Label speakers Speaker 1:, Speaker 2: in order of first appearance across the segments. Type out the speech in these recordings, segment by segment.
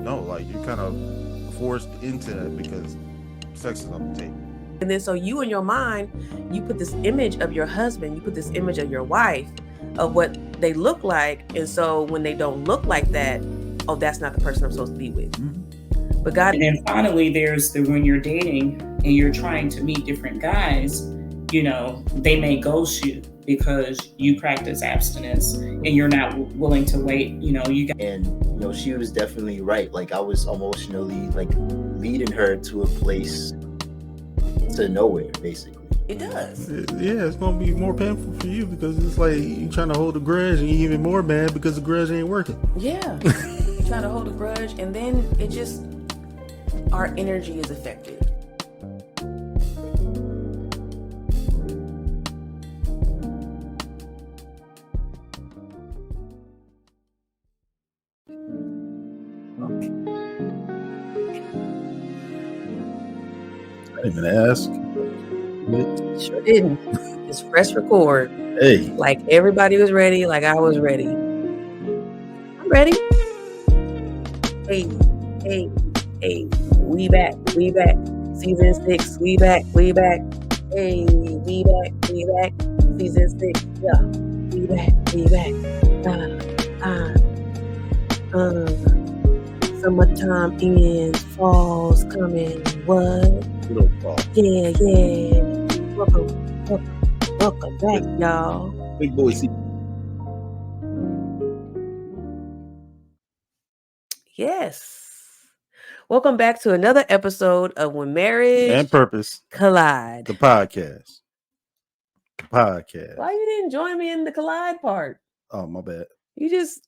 Speaker 1: no, like you're kind of forced into it because sex is on the table.
Speaker 2: And then so you in your mind, you put this image of your husband, you put this image of your wife, of what they look like. And so when they don't look like that, oh, that's not the person I'm supposed to be with.
Speaker 1: Mm-hmm.
Speaker 2: But God.
Speaker 3: And then finally, there's when you're dating and you're trying to meet different guys, you know, they may ghost you because you practice abstinence and you're not willing to wait. You know,
Speaker 4: and you know, she was definitely right. Like I was emotionally like leading her to a place to nowhere, basically.
Speaker 2: It does.
Speaker 1: Yeah, it's gonna be more painful for you because it's like you trying to hold a grudge and you're even more mad because the grudge ain't working.
Speaker 2: Yeah, you trying to hold a grudge, and then it just, our energy is affected.
Speaker 1: I didn't even ask.
Speaker 2: Sure didn't. Just press record.
Speaker 1: Hey.
Speaker 2: Like everybody was ready, like I was ready. I'm ready. Hey. We back. Season 6, we back. Hey, we back. Season 6, yeah. We back. Summertime ends, fall's coming. What?
Speaker 1: Little fall.
Speaker 2: Yeah. Welcome back, y'all.
Speaker 1: Big boy seat.
Speaker 2: Yes. Welcome back to another episode of When Marriage
Speaker 1: and Purpose
Speaker 2: Collide.
Speaker 1: The podcast.
Speaker 2: Why you didn't join me in the collide part?
Speaker 1: Oh, my bad.
Speaker 2: You just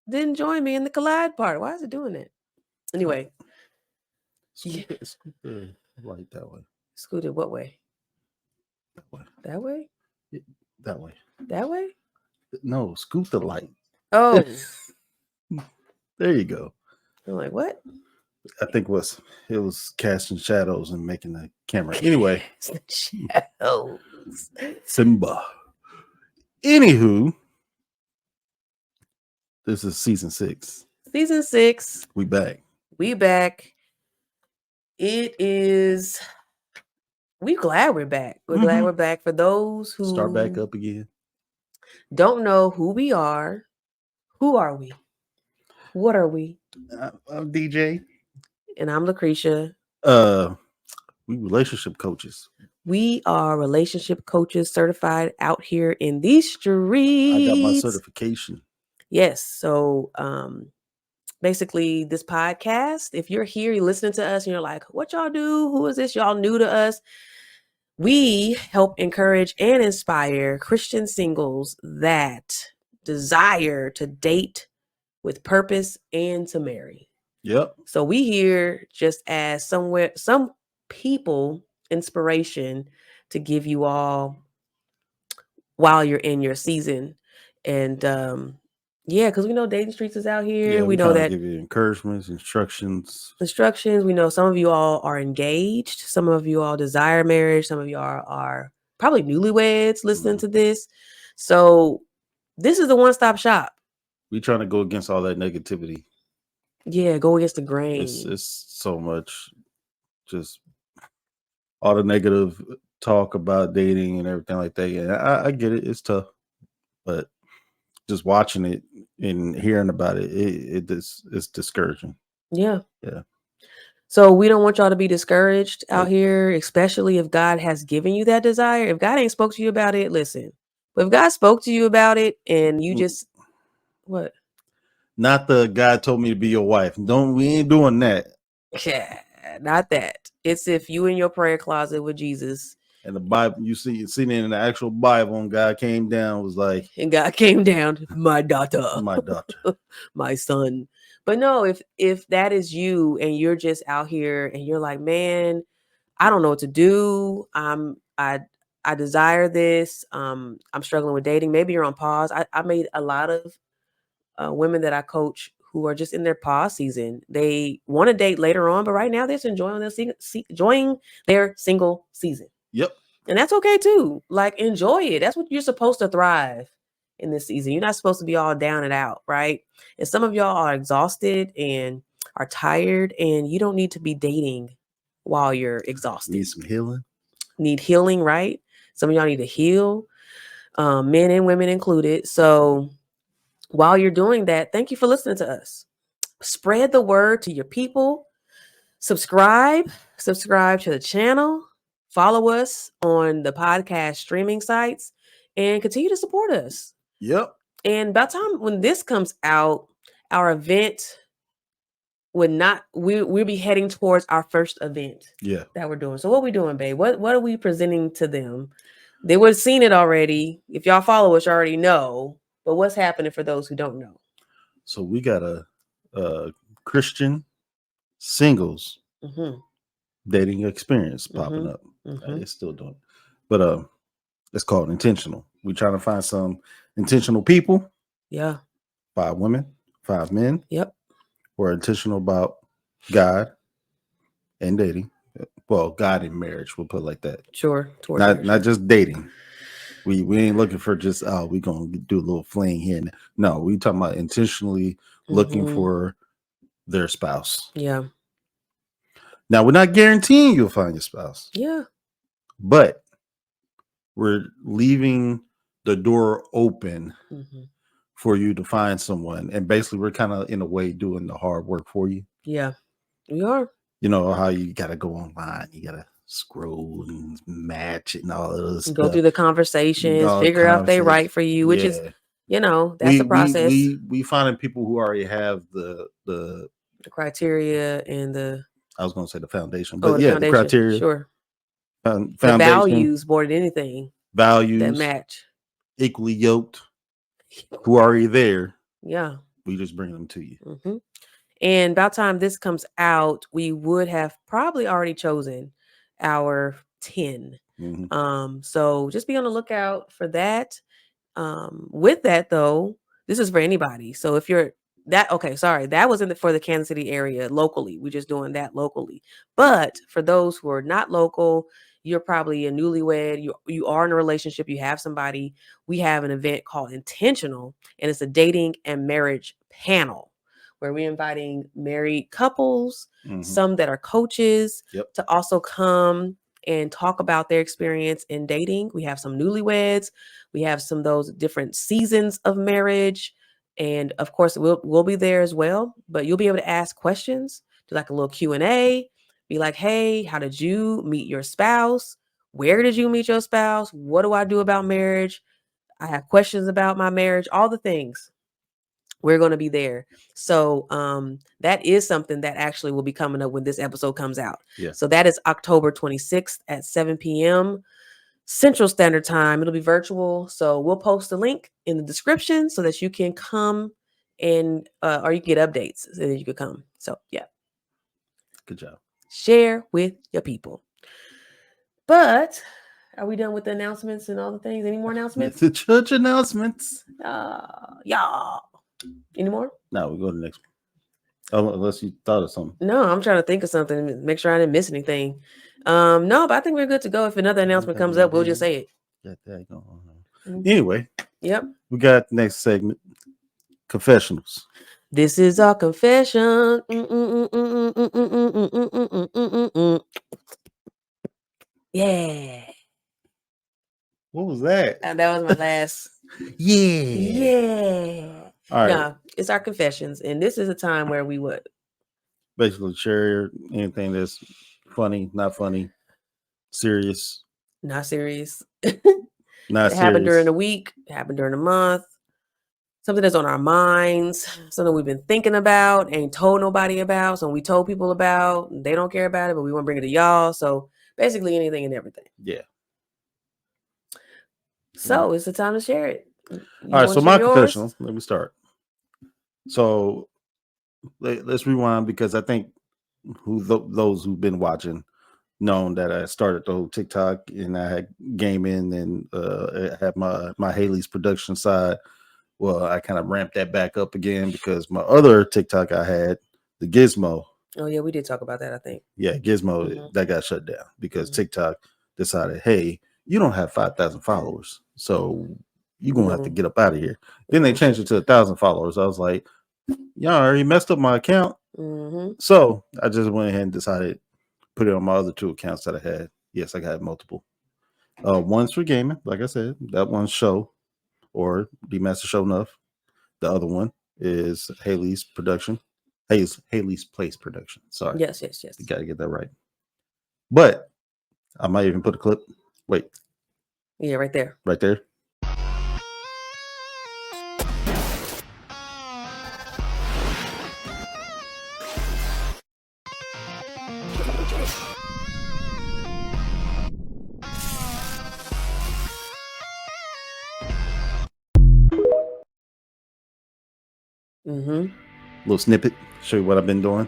Speaker 2: didn't join me in the collide part. Why is it doing that? Anyway.
Speaker 1: Scoot the light that way.
Speaker 2: Scoot it what way?
Speaker 1: That way?
Speaker 2: Yeah,
Speaker 1: that way.
Speaker 2: That way?
Speaker 1: No, scoot the light.
Speaker 2: Oh.
Speaker 1: There you go.
Speaker 2: I'm like, what?
Speaker 1: I think it was casting shadows and making the camera. Anyway.
Speaker 2: Shadows.
Speaker 1: Simba. Anywho, this is season 6.
Speaker 2: Season 6.
Speaker 1: We back.
Speaker 2: It is. We're glad we're back. We're glad we're back. For those who
Speaker 1: start back up again,
Speaker 2: don't know who we are. Who are we? What are we?
Speaker 1: I'm DJ.
Speaker 2: And I'm Lucretia.
Speaker 1: We relationship coaches.
Speaker 2: We are relationship coaches certified out here in these streets.
Speaker 1: I got my certification.
Speaker 2: Yes. So basically this podcast, if you're here, you're listening to us and you're like, what y'all do? Who is this? Y'all new to us. We help encourage and inspire Christian singles that desire to date with purpose and to marry.
Speaker 1: Yep.
Speaker 2: So we here just as some people inspiration to give you all while you're in your season. And yeah, because we know dating streets is out here.
Speaker 1: Yeah,
Speaker 2: we know that
Speaker 1: give you encouragements, instructions.
Speaker 2: We know some of you all are engaged. Some of you all desire marriage. Some of you are probably newlyweds listening to this. So this is the one-stop shop.
Speaker 1: We trying to go against all that negativity.
Speaker 2: Yeah, go against the grain.
Speaker 1: It's so much, just all the negative talk about dating and everything like that. Yeah, I get it. It's tough, but just watching it and hearing about it's discouraging.
Speaker 2: Yeah. So we don't want y'all to be discouraged out here, especially if God has given you that desire. If God ain't spoke to you about it, listen. But if God spoke to you about it and you just what?
Speaker 1: Not the God told me to be your wife. We ain't doing that.
Speaker 2: Yeah, not that. It's if you in your prayer closet with Jesus.
Speaker 1: And the Bible, you see it in the actual Bible, and God came down, was like,
Speaker 2: and God came down, my daughter, my son. But no, if that is you and you're just out here and you're like, man, I don't know what to do. I desire this. I'm struggling with dating. Maybe you're on pause. I made a lot of women that I coach who are just in their pause season. They want to date later on, but right now they're just enjoying their single season.
Speaker 1: Yep.
Speaker 2: And that's okay too. Like, enjoy it. That's what you're supposed to thrive in this season. You're not supposed to be all down and out, right? And some of y'all are exhausted and are tired, and you don't need to be dating while you're exhausted.
Speaker 1: Need some healing.
Speaker 2: Need healing, right? Some of y'all need to heal, men and women included. So while you're doing that, thank you for listening to us. Spread the word to your people. Subscribe to the channel. Follow us on the podcast streaming sites and continue to support us.
Speaker 1: Yep.
Speaker 2: And by the time when this comes out, our event would not, we'll be heading towards our first event that we're doing. So what are we doing, babe? What are we presenting to them? They would have seen it already. If y'all follow us, you already know. But what's happening for those who don't know?
Speaker 1: So we got a Christian singles dating experience popping up. It's still doing it. But it's called Intentional. We're trying to find some intentional people.
Speaker 2: Yeah.
Speaker 1: 5 women, 5 men.
Speaker 2: Yep.
Speaker 1: Who are intentional about God and dating. Well, God and marriage, we'll put it like that.
Speaker 2: Sure.
Speaker 1: Not just dating. We ain't looking for just, we're going to do a little fling here. No, we talking about intentionally looking for their spouse.
Speaker 2: Yeah.
Speaker 1: Now, we're not guaranteeing you'll find your spouse.
Speaker 2: Yeah.
Speaker 1: But we're leaving the door open for you to find someone. And basically, we're kind of, in a way, doing the hard work for you.
Speaker 2: Yeah, we are.
Speaker 1: You know how you got to go online. You got to scroll and match it and all of this.
Speaker 2: Go through the conversations, figure out if they right for you, which is, that's the process.
Speaker 1: We finding people who already have the
Speaker 2: criteria and
Speaker 1: I was going to say the foundation, but
Speaker 2: the
Speaker 1: foundation. The criteria.
Speaker 2: Sure.
Speaker 1: Foundation,
Speaker 2: the values more than anything.
Speaker 1: Values
Speaker 2: that match.
Speaker 1: Equally yoked, who are already there.
Speaker 2: Yeah.
Speaker 1: We just bring them to you.
Speaker 2: And about time this comes out, we would have probably already chosen our 10. So just be on the lookout for that. With that though, this is for anybody. So if you're that was for the Kansas City area locally. We're just doing that locally. But for those who are not local, you're probably a newlywed, you are in a relationship, you have somebody. We have an event called Intentional, and it's a dating and marriage panel where we're inviting married couples, some that are coaches, to also come and talk about their experience in dating. We have some newlyweds. We have some of those different seasons of marriage. And of course, we'll be there as well. But you'll be able to ask questions, do like a little Q&A. Be like, hey, how did you meet your spouse? Where did you meet your spouse? What do I do about marriage? I have questions about my marriage, all the things. We're going to be there. So that is something that actually will be coming up when this episode comes out.
Speaker 1: Yeah.
Speaker 2: So that is October 26th at 7 p.m. Central Standard Time. It'll be virtual. So we'll post a link in the description so that you can come and or you can get updates so that you can come. So yeah.
Speaker 1: Good job.
Speaker 2: Share with your people. But are we done with the announcements and all the things? Any more announcements?
Speaker 1: The church announcements.
Speaker 2: Yeah. Any more?
Speaker 1: No, we'll go to the next one. Unless you thought of something.
Speaker 2: No, I'm trying to think of something. Make sure I didn't miss anything. No, but I think we're good to go. If another announcement comes up, we'll just say it.
Speaker 1: Got that going on. Anyway.
Speaker 2: Yep.
Speaker 1: We got the next segment. Confessionals.
Speaker 2: This is our confession. Yeah.
Speaker 1: What was that?
Speaker 2: That was my last. Yeah.
Speaker 1: All right.
Speaker 2: No, it's our confessions. And this is a time where we would
Speaker 1: basically share anything that's funny, not funny, serious.
Speaker 2: Not serious.
Speaker 1: Not
Speaker 2: it happened during the week, it happened during the month. Something that's on our minds, something we've been thinking about, ain't told nobody about, something we told people about, and they don't care about it, but we want to bring it to y'all. So basically anything and everything.
Speaker 1: Yeah.
Speaker 2: So it's the time to share it.
Speaker 1: All right, so my confessionals, let me start. So let's rewind because I think those who've been watching known that I started the whole TikTok and I had gaming and I had my Haley's production side. Well, I kind of ramped that back up again because my other TikTok I had, the Gizmo.
Speaker 2: Oh, yeah, we did talk about that, I think.
Speaker 1: Yeah, Gizmo, that got shut down because TikTok decided, hey, you don't have 5,000 followers. So you're gonna have to get up out of here. Then they changed it to 1,000 followers. I was like, y'all already messed up my account. So I just went ahead and decided to put it on my other 2 accounts that I had. Yes, I got multiple. One's for gaming, like I said. That one's show or the Master Show Enough. The other one is Haley's production. Haley's Place production. Sorry.
Speaker 2: Yes.
Speaker 1: You gotta get that right. But I might even put a clip. Wait.
Speaker 2: Yeah, right there.
Speaker 1: Right there. Little snippet. Show you what I've been doing.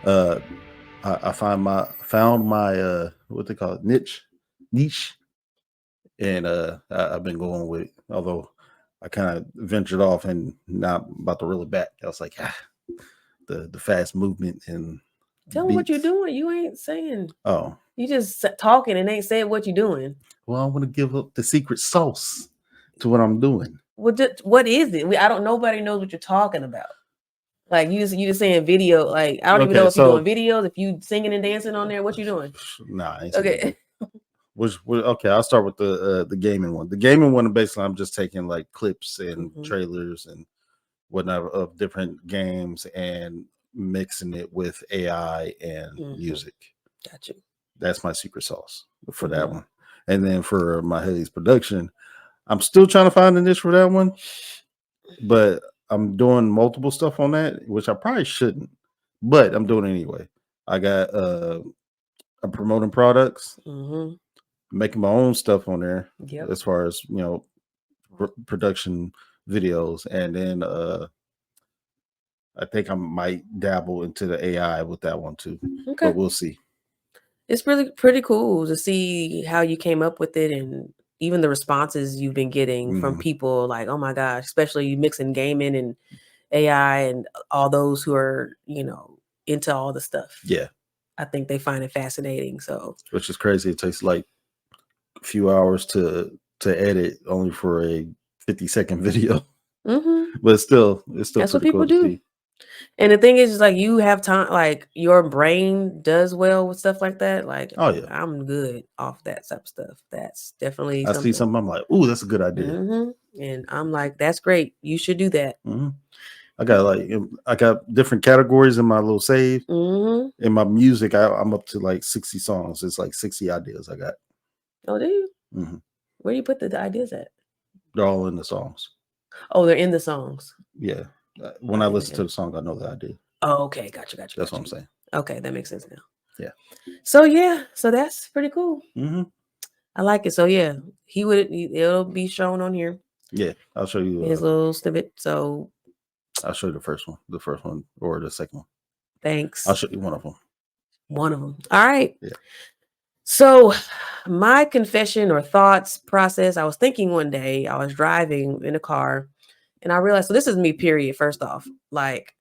Speaker 1: I found my what they call it, niche, and I've been going with it. Although I kind of ventured off and now I'm about to reel it back. I was like, the fast movement and
Speaker 2: tell them what you're doing. You ain't saying.
Speaker 1: Oh,
Speaker 2: you just talking and ain't saying what you're doing.
Speaker 1: Well, I want to give up the secret sauce to what I'm doing.
Speaker 2: What is it? I don't. Nobody knows what you're talking about. Like you just saying video. Like I don't even know if you're doing videos. If you singing and dancing on there, what you doing?
Speaker 1: Nah.
Speaker 2: Okay.
Speaker 1: Okay, I'll start with the gaming one. The gaming one, basically, I'm just taking like clips and trailers and whatnot of different games and mixing it with AI and music.
Speaker 2: Got you.
Speaker 1: That's my secret sauce for that one. And then for my Haley's production, I'm still trying to find a niche for that one, but I'm doing multiple stuff on that, which I probably shouldn't, but I'm doing it anyway. I got I'm promoting products, making my own stuff on there as far as, production videos. And then I think I might dabble into the AI with that one too, but we'll see.
Speaker 2: It's really pretty cool to see how you came up with it and even the responses you've been getting from people like, oh my gosh, especially you mixing gaming and AI and all those who are, into all the stuff.
Speaker 1: Yeah.
Speaker 2: I think they find it fascinating. So,
Speaker 1: which is crazy. It takes like a few hours to edit only for a 50-second video. But still
Speaker 2: that's what people do. See. And the thing is like you have time, like your brain does well with stuff like that. Like,
Speaker 1: oh yeah,
Speaker 2: I'm good off that type of stuff. That's definitely.
Speaker 1: I see something. I'm like, ooh, that's a good idea.
Speaker 2: And I'm like, that's great. You should do that.
Speaker 1: I got different categories in my little save. In my music, I'm up to like 60 songs. It's like 60 ideas I got.
Speaker 2: Oh, do you? Where do you put the ideas at?
Speaker 1: They're all in the songs.
Speaker 2: Oh, they're in the songs.
Speaker 1: Yeah. When I listen to the song, I know the idea.
Speaker 2: Oh, okay. Gotcha.
Speaker 1: That's what I'm saying.
Speaker 2: Okay, that makes sense now.
Speaker 1: Yeah.
Speaker 2: So that's pretty cool. I like it. So yeah, it'll be shown on here.
Speaker 1: Yeah, I'll show you
Speaker 2: his little snippet. So
Speaker 1: I'll show you the first one or the second one.
Speaker 2: Thanks.
Speaker 1: I'll show you one of them.
Speaker 2: All right.
Speaker 1: Yeah.
Speaker 2: So my confession or thoughts process, I was thinking one day, I was driving in a car and I realized, so this is me, period. First off, like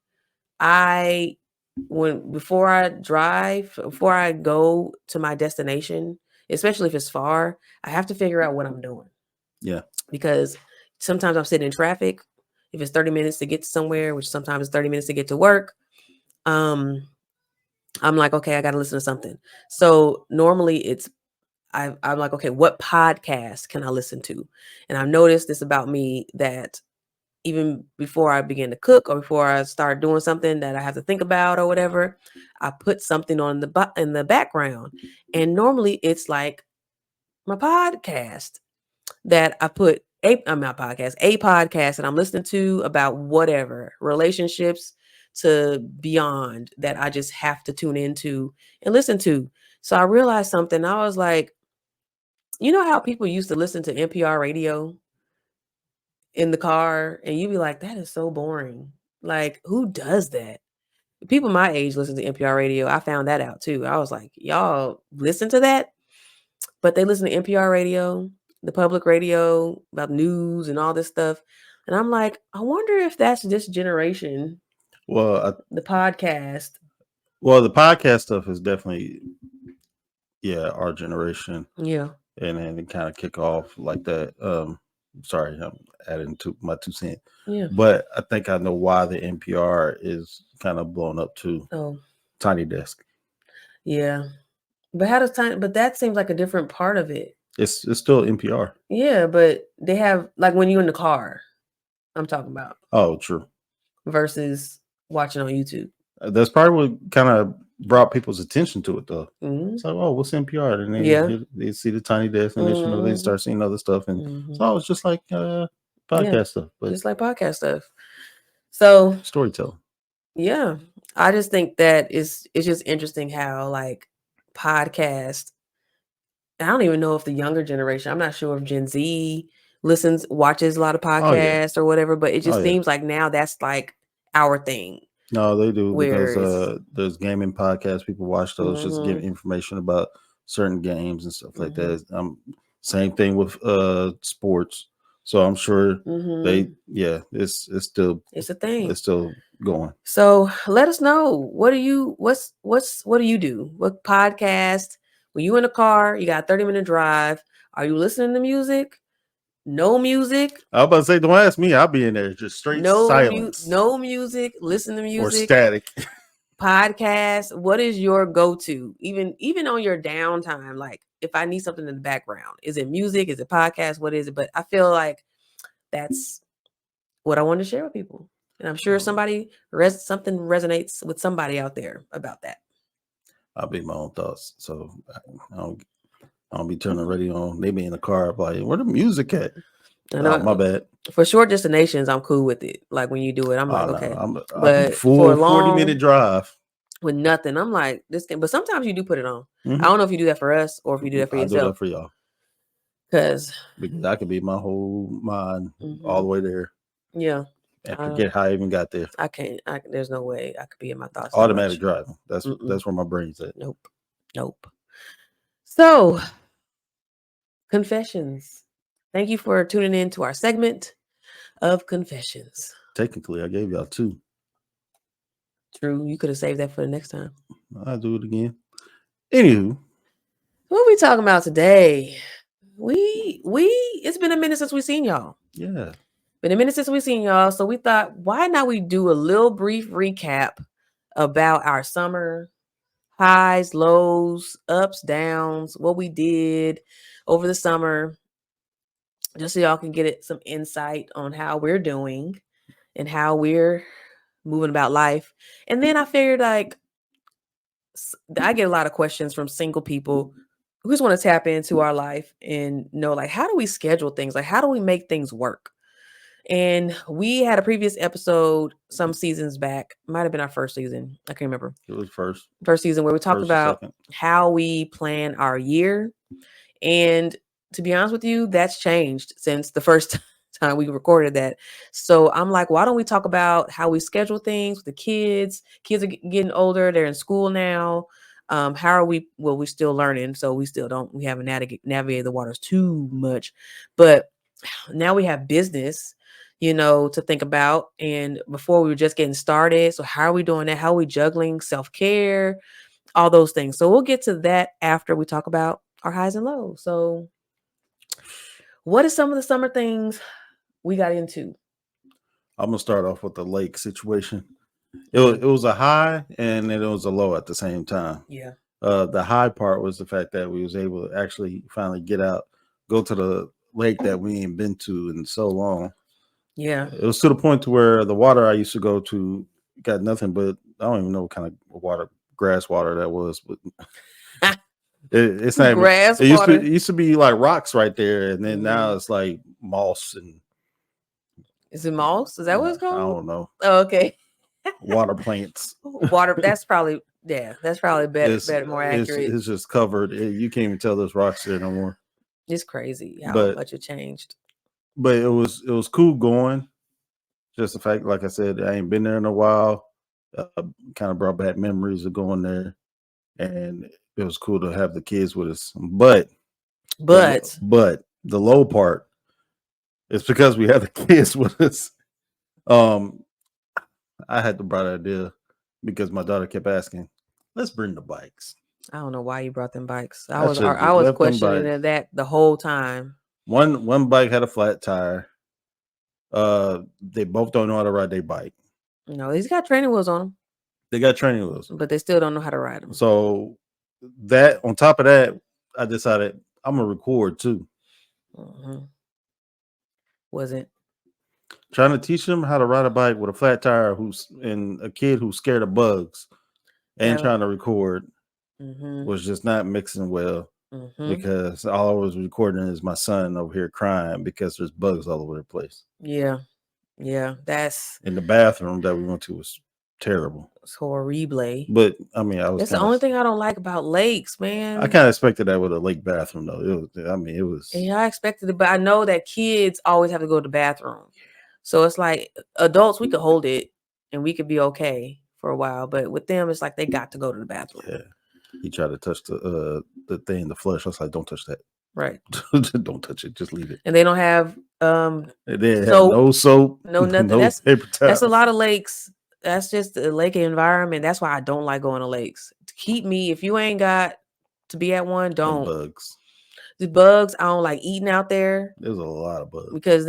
Speaker 2: before I go to my destination, especially if it's far, I have to figure out what I'm doing.
Speaker 1: Yeah.
Speaker 2: Because sometimes I'm sitting in traffic. If it's 30 minutes to get to somewhere, which sometimes it's 30 minutes to get to work, I'm like, okay, I got to listen to something. So normally I'm like, okay, what podcast can I listen to? And I've noticed this about me that even before I begin to cook or before I start doing something that I have to think about or whatever, I put something on in the background. And normally it's like my podcast that I put a podcast that I'm listening to about whatever, relationships to beyond, that I just have to tune into and listen to. So I realized something. I was like, you know how people used to listen to NPR radio in the car and you'd be like, that is so boring. Like, who does that? People my age listen to NPR radio. I found that out too. I was like, y'all listen to that? But they listen to NPR radio, the public radio about news and all this stuff. And I'm like, I wonder if that's this generation.
Speaker 1: Well,
Speaker 2: the podcast.
Speaker 1: Well, the podcast stuff is definitely, our generation.
Speaker 2: Yeah.
Speaker 1: And then kind of kick off like that. Sorry, I'm adding to my 2 cents.
Speaker 2: Yeah.
Speaker 1: But I think I know why the NPR is kind of blown up too.
Speaker 2: Oh,
Speaker 1: Tiny Desk.
Speaker 2: yeah. But how does time? But that seems like a different part of it.
Speaker 1: It's still NPR.
Speaker 2: Yeah, but they have like when you're in the car. I'm talking about
Speaker 1: Oh, true.
Speaker 2: versus watching on YouTube.
Speaker 1: That's probably what kind of brought people's attention to it, though.
Speaker 2: Mhm.
Speaker 1: It's like, oh, what's NPR? And
Speaker 2: Yeah.
Speaker 1: they see the Tiny Desk, and they
Speaker 2: Mhm.
Speaker 1: start seeing other stuff, and
Speaker 2: Mhm.
Speaker 1: so it's just like podcast stuff, but
Speaker 2: Just like podcast stuff. So
Speaker 1: storytelling.
Speaker 2: yeah, I just think that it's just interesting how like podcast. I don't even know if the younger generation. I'm not sure if Gen Z watches a lot of
Speaker 1: Oh yeah,
Speaker 2: podcasts or whatever, but it
Speaker 1: oh
Speaker 2: just
Speaker 1: yeah.
Speaker 2: seems like now that's like our thing.
Speaker 1: No, they do because
Speaker 2: Where it's
Speaker 1: there's gaming podcasts. People watch those, just give
Speaker 2: Mhm.
Speaker 1: information about certain games and stuff like
Speaker 2: Mhm.
Speaker 1: that. Same thing with sports. So I'm sure
Speaker 2: Mhm.
Speaker 1: it's still
Speaker 2: It's a thing.
Speaker 1: going.
Speaker 2: So let us know. What do you do? What podcast? When you in a car, you got a 30-minute drive. Are you listening to music? No music.
Speaker 1: I was about to say, don't ask me. I'll be in there just straight silence
Speaker 2: No music. Listen to
Speaker 1: or
Speaker 2: music.
Speaker 1: static.
Speaker 2: Podcast. What is your go-to? Even on your downtime, like if I need something in the background, is it music? Is it podcast? What is it? But I feel like that's what I want to share with people. And I'm sure something resonates with somebody out there about that.
Speaker 1: I'll be my own thoughts. So I don't be turning the radio on. They be in the car like, where the music at?
Speaker 2: I know,
Speaker 1: Oh, my bad.
Speaker 2: For short destinations, I'm cool with it. Like when you do it, I'm like,
Speaker 1: No,
Speaker 2: okay.
Speaker 1: I'll be
Speaker 2: But
Speaker 1: full
Speaker 2: for a long
Speaker 1: 40-minute drive.
Speaker 2: with nothing, I'm like this thing. But sometimes you do put it on.
Speaker 1: Mhm.
Speaker 2: I don't know if you do that for us or if you do that for
Speaker 1: I do
Speaker 2: yourself.
Speaker 1: that for y'all.
Speaker 2: Because
Speaker 1: I could be my whole mind all the way there.
Speaker 2: Yeah.
Speaker 1: And forget how I even got there.
Speaker 2: I can't. There's no way I could be in my thoughts.
Speaker 1: Automatic driving. That's where my brain's at.
Speaker 2: Nope. So, confessions. Thank you for tuning in to our segment of confessions.
Speaker 1: Technically, I gave y'all 2.
Speaker 2: True. You could have saved that for the next time.
Speaker 1: I'll do it again. Anywho,
Speaker 2: what are we talking about today? It's been a minute since we've seen y'all.
Speaker 1: Yeah.
Speaker 2: Been a minute since we've seen y'all. So we thought, why not we do a little brief recap about our summer highs, lows, ups, downs, what we did over the summer, just so y'all can get some insight on how we're doing and how we're moving about life. And then I figured like I get a lot of questions from single people who just want to tap into our life and know like, how do we schedule things? Like, how do we make things work? And we had a previous episode some seasons back, might have been our first season. I can't remember.
Speaker 1: It was first
Speaker 2: season where we talked about how we plan our year. And to be honest with you, that's changed since the first time we recorded that. So I'm like, why don't we talk about how we schedule things with the kids? Kids are getting older. They're in school now. How are we? Well, we're still learning. So we haven't navigated the waters too much. But now we have business, to think about. And before we were just getting started. So how are we doing that? How are we juggling self-care, all those things? So we'll get to that after we talk about our highs and lows. So what are some of the summer things we got into?
Speaker 1: I'm going to start off with the lake situation. It was a high and then it was a low at the same time.
Speaker 2: Yeah.
Speaker 1: The high part was the fact that we was able to actually finally get out, go to the lake that we ain't been to in so long.
Speaker 2: Yeah.
Speaker 1: It was to the point to where the water I used to go to got nothing but, I don't even know what kind of water, grass water that was, but it's not
Speaker 2: grass
Speaker 1: even,
Speaker 2: water.
Speaker 1: it used to be like rocks right there, and then now it's like moss and.
Speaker 2: Is it moss? Is that what it's called?
Speaker 1: I don't know.
Speaker 2: Oh, okay.
Speaker 1: Water plants.
Speaker 2: Water. That's probably better, more accurate.
Speaker 1: It's just covered. You can't even tell there's rocks there no more.
Speaker 2: It's crazy how much it changed.
Speaker 1: But it was cool going. Just the fact, like I said, I ain't been there in a while. Kind of brought back memories of going there, and it was cool to have the kids with us. But the low part is because we had the kids with us. I had the bright idea because my daughter kept asking, "Let's bring the bikes."
Speaker 2: I don't know why you brought them bikes. I was questioning that the whole time.
Speaker 1: One bike had a flat tire. They both don't know how to ride their bike.
Speaker 2: No, he's got training wheels on them.
Speaker 1: They got training wheels,
Speaker 2: but they still don't know how to ride them.
Speaker 1: So that on top of that, I decided I'm gonna record too.
Speaker 2: Mm-hmm. Wasn't
Speaker 1: trying to teach them how to ride a bike with a flat tire and a kid who's scared of bugs and trying to record was just not mixing well because all I was recording is my son over here crying because there's bugs all over the place.
Speaker 2: Yeah. That's
Speaker 1: in the bathroom that we went to was terrible.
Speaker 2: It's horrible.
Speaker 1: But I mean,
Speaker 2: that's the only thing I don't like about lakes, man.
Speaker 1: I kind of expected that with a lake bathroom though. It was.
Speaker 2: Yeah, I expected it, but I know that kids always have to go to the bathroom. So it's like adults, we could hold it and we could be okay for a while, but with them, it's like they got to go to the bathroom.
Speaker 1: Yeah, he tried to touch the thing, the flush. I was like, don't touch that.
Speaker 2: Right.
Speaker 1: Don't touch it. Just leave it.
Speaker 2: And they don't have
Speaker 1: they have no soap,
Speaker 2: no nothing.
Speaker 1: No paper towels.
Speaker 2: That's a lot of lakes. That's just the lake environment. That's why I don't like going to lakes. To keep me, if you ain't got to be at one, don't.
Speaker 1: And bugs.
Speaker 2: The bugs, I don't like eating out there.
Speaker 1: There's a lot of bugs.
Speaker 2: Because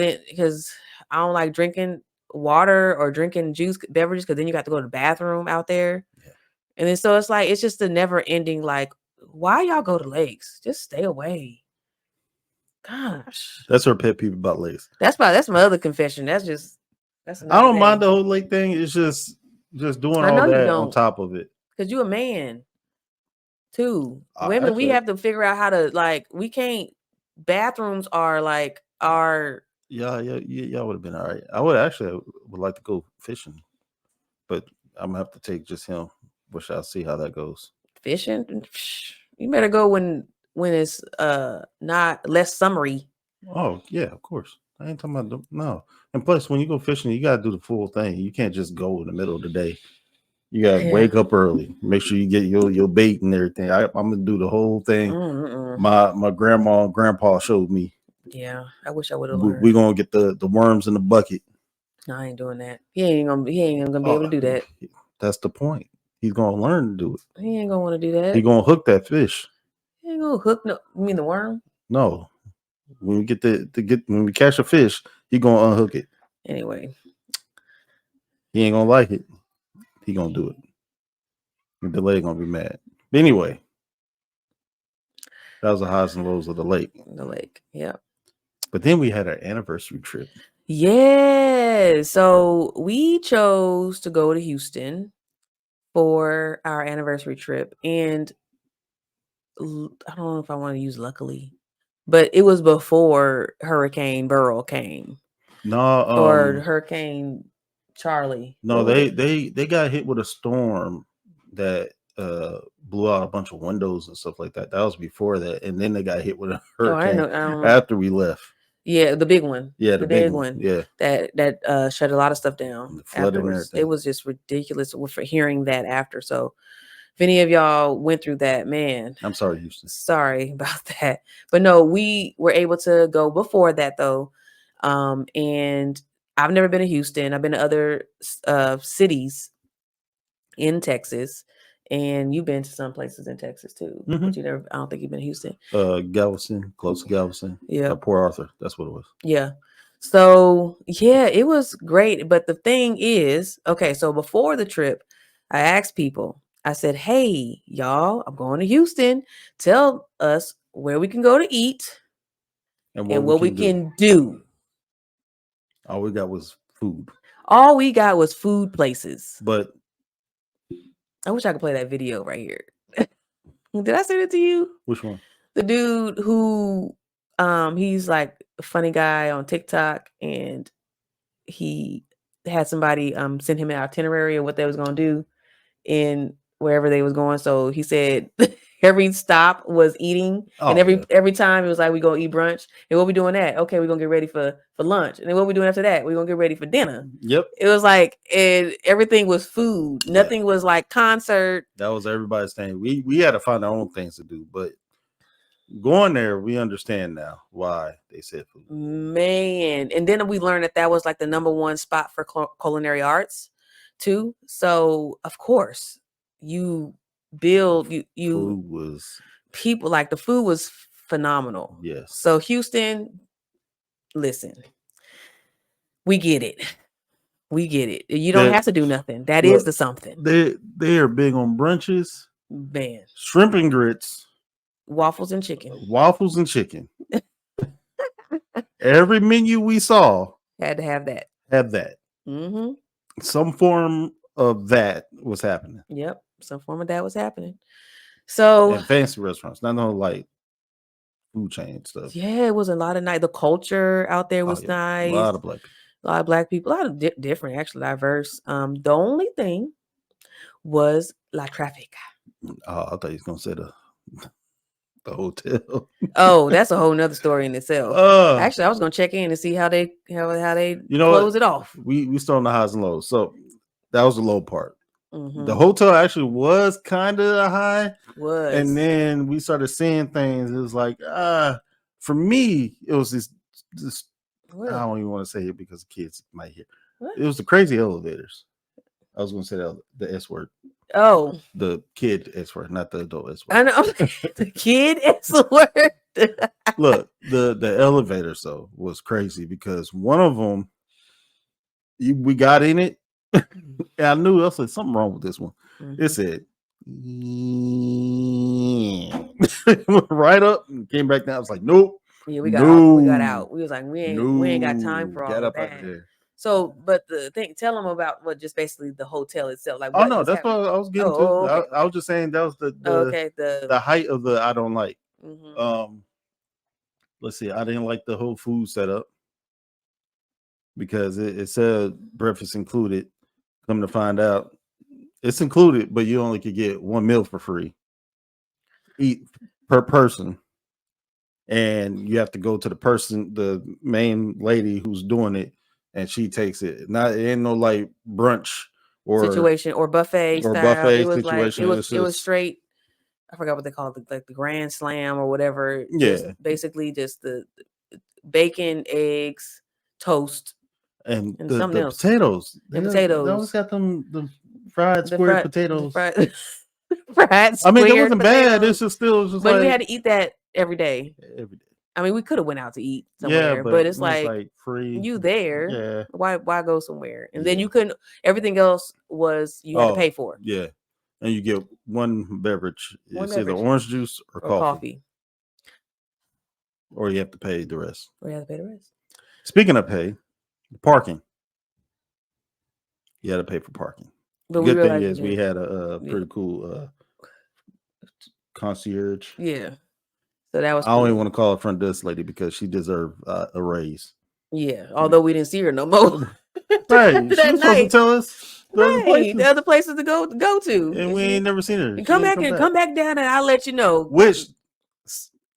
Speaker 2: I don't like drinking water or drinking juice beverages because then you got to go to the bathroom out there. Yeah. And then so it's like it's just a never ending, like, why y'all go to lakes? Just stay away. Gosh.
Speaker 1: That's her pet peeve about lakes.
Speaker 2: That's my other confession. That's
Speaker 1: I don't mind the whole lake thing. It's just doing all that on top of it.
Speaker 2: Because you're a man too. Women, we have to figure out how to, like, we can't, bathrooms are like our.
Speaker 1: Yeah, y'all would have been all right. I would like to go fishing, but I'm gonna have to take just him. Which I'll see how that goes.
Speaker 2: Fishing? You better go when it's not less summery.
Speaker 1: Oh yeah, of course. I ain't talking about no. And plus, when you go fishing, you gotta do the full thing. You can't just go in the middle of the day. You gotta wake up early. Make sure you get your bait and everything. I'm gonna do the whole thing. My grandma and grandpa showed me.
Speaker 2: Yeah, I wish I would have learned.
Speaker 1: We're gonna get the worms in the bucket.
Speaker 2: No, I ain't doing that. He ain't gonna be able to do that.
Speaker 1: That's the point. He's gonna learn to do it.
Speaker 2: He ain't gonna want to do that.
Speaker 1: He gonna hook that fish.
Speaker 2: He ain't gonna hook no. You mean the worm?
Speaker 1: No. When we when we catch a fish, he gonna unhook it.
Speaker 2: Anyway,
Speaker 1: he ain't gonna like it. He gonna do it. The delay gonna be mad. But anyway, that was the highs and lows of the lake.
Speaker 2: The lake, yeah.
Speaker 1: But then we had our anniversary trip.
Speaker 2: Yeah, so we chose to go to Houston for our anniversary trip, and I don't know if I want to use luckily, but it was before Hurricane Burrow came.
Speaker 1: No,
Speaker 2: or Hurricane Charlie.
Speaker 1: No, they got hit with a storm that blew out a bunch of windows and stuff like that. That was before that, and then they got hit with a hurricane after we left.
Speaker 2: Yeah, the big one.
Speaker 1: Yeah, the big one. Yeah,
Speaker 2: that shut a lot of stuff down.
Speaker 1: Afterwards,
Speaker 2: it was just ridiculous for hearing that after. So, if any of y'all went through that, man,
Speaker 1: I'm sorry, Houston.
Speaker 2: Sorry about that. But no, we were able to go before that though, and I've never been to Houston. I've been to other cities in Texas. And you've been to some places in Texas too, but I don't think you've been to Houston.
Speaker 1: Galveston, close to Galveston.
Speaker 2: Yeah.
Speaker 1: Port Arthur. That's what it was.
Speaker 2: Yeah. So yeah, it was great. But the thing is, okay, so before the trip, I asked people, I said, hey, y'all, I'm going to Houston. Tell us where we can go to eat and what we can do.
Speaker 1: All we got was food.
Speaker 2: All we got was food places.
Speaker 1: But
Speaker 2: I wish I could play that video right here. Did I send it to you?
Speaker 1: Which one?
Speaker 2: The dude who, he's like a funny guy on TikTok, and he had somebody send him an itinerary of what they was gonna do in wherever they was going. So he said every stop was eating, and every time it was like, we gonna eat brunch, and what we doing that? Okay, we're gonna get ready for lunch, and then what we doing after that? We're gonna get ready for dinner.
Speaker 1: Yep.
Speaker 2: It was like everything was food. Nothing was like concert.
Speaker 1: That was everybody's thing. We had to find our own things to do, but going there, we understand now why they said food.
Speaker 2: Man, and then we learned that was like the #1 spot for culinary arts too. So of course you build you
Speaker 1: food was
Speaker 2: people like the food was phenomenal.
Speaker 1: Yes.
Speaker 2: So Houston, listen, we get it. We get it. You don't
Speaker 1: That-
Speaker 2: have to do nothing. That
Speaker 1: look,
Speaker 2: is the something.
Speaker 1: They are big on brunches,
Speaker 2: Man,
Speaker 1: shrimp and grits,
Speaker 2: waffles and chicken.
Speaker 1: waffles and chicken. Every menu we saw
Speaker 2: Had to have that.
Speaker 1: had that.
Speaker 2: Mm-hmm.
Speaker 1: Some form of that was happening.
Speaker 2: Yep. Some form of that was happening. So
Speaker 1: And fancy restaurants, not no like food chain stuff.
Speaker 2: yeah, it was a lot of night. The culture out there was nice.
Speaker 1: A lot of black people.
Speaker 2: A lot of black people, a lot of different, actually diverse. The only thing was la traffic.
Speaker 1: Oh, I thought you was gonna say the hotel.
Speaker 2: Oh, that's a whole nother story in itself. Actually, I was gonna check in and see how they close it off.
Speaker 1: We still on the highs and lows. So that was the low part.
Speaker 2: Mhm.
Speaker 1: The hotel actually was kind of a high.
Speaker 2: Was.
Speaker 1: And then we started seeing things. It was like, for me, it was this
Speaker 2: What?
Speaker 1: I don't even want to say it because the kids might hear.
Speaker 2: What?
Speaker 1: It was the crazy elevators. I was gonna say the S word.
Speaker 2: Oh,
Speaker 1: The kid S word, not the adult S word.
Speaker 2: I know. The kid is the word.
Speaker 1: Look, the elevators though was crazy because one of them, we got in it, and I knew I said something wrong with this one.
Speaker 2: Mhm.
Speaker 1: It said, it went right up and came back down. I was like, nope.
Speaker 2: Yeah, we got out. We was like, we ain't got time for all
Speaker 1: Get
Speaker 2: of
Speaker 1: up out
Speaker 2: that.
Speaker 1: of there.
Speaker 2: So, but the thing, tell them about what just basically the hotel itself. Like,
Speaker 1: Oh
Speaker 2: what
Speaker 1: no,
Speaker 2: was
Speaker 1: that's
Speaker 2: happening?
Speaker 1: what I was getting to.
Speaker 2: Okay.
Speaker 1: I was just saying that was the height of the I don't like.
Speaker 2: Mhm.
Speaker 1: Let's see. I didn't like the whole food setup because it said breakfast included. Come to find out, it's included, but you only could get one meal for free, eat per person, and you have to go to the main lady who's doing it, and she takes it. Not it ain't no like brunch or
Speaker 2: situation or buffet style.
Speaker 1: buffet
Speaker 2: It was
Speaker 1: situation.
Speaker 2: like it was straight. I forgot what they call it, like the Grand Slam or whatever.
Speaker 1: Yeah,
Speaker 2: just basically just the bacon, eggs, toast,
Speaker 1: and
Speaker 2: something
Speaker 1: the
Speaker 2: else.
Speaker 1: potatoes.
Speaker 2: And potatoes.
Speaker 1: They always got them the fried square potatoes.
Speaker 2: Fried
Speaker 1: I mean, it wasn't
Speaker 2: potatoes.
Speaker 1: bad. It's just still just
Speaker 2: but
Speaker 1: like
Speaker 2: we had to eat that every day.
Speaker 1: Every day.
Speaker 2: I mean, we could have went out to eat somewhere,
Speaker 1: Yeah,
Speaker 2: but it's like
Speaker 1: free.
Speaker 2: you there.
Speaker 1: Yeah.
Speaker 2: Why go somewhere? And then you couldn't. Everything else was you had to pay for.
Speaker 1: Yeah, and you get one beverage. It's either orange juice or coffee. Or you have to pay the rest. Speaking of pay, parking. You had to pay for parking. But the good thing is we had a pretty cool concierge.
Speaker 2: Yeah. So that was.
Speaker 1: I don't even want to call her front desk lady because she deserved a raise.
Speaker 2: Yeah, although we didn't see her no more.
Speaker 1: Right, she was supposed to tell us
Speaker 2: the other places to go to,
Speaker 1: and we ain't never seen her.
Speaker 2: Come back down, and I'll let you know.
Speaker 1: Which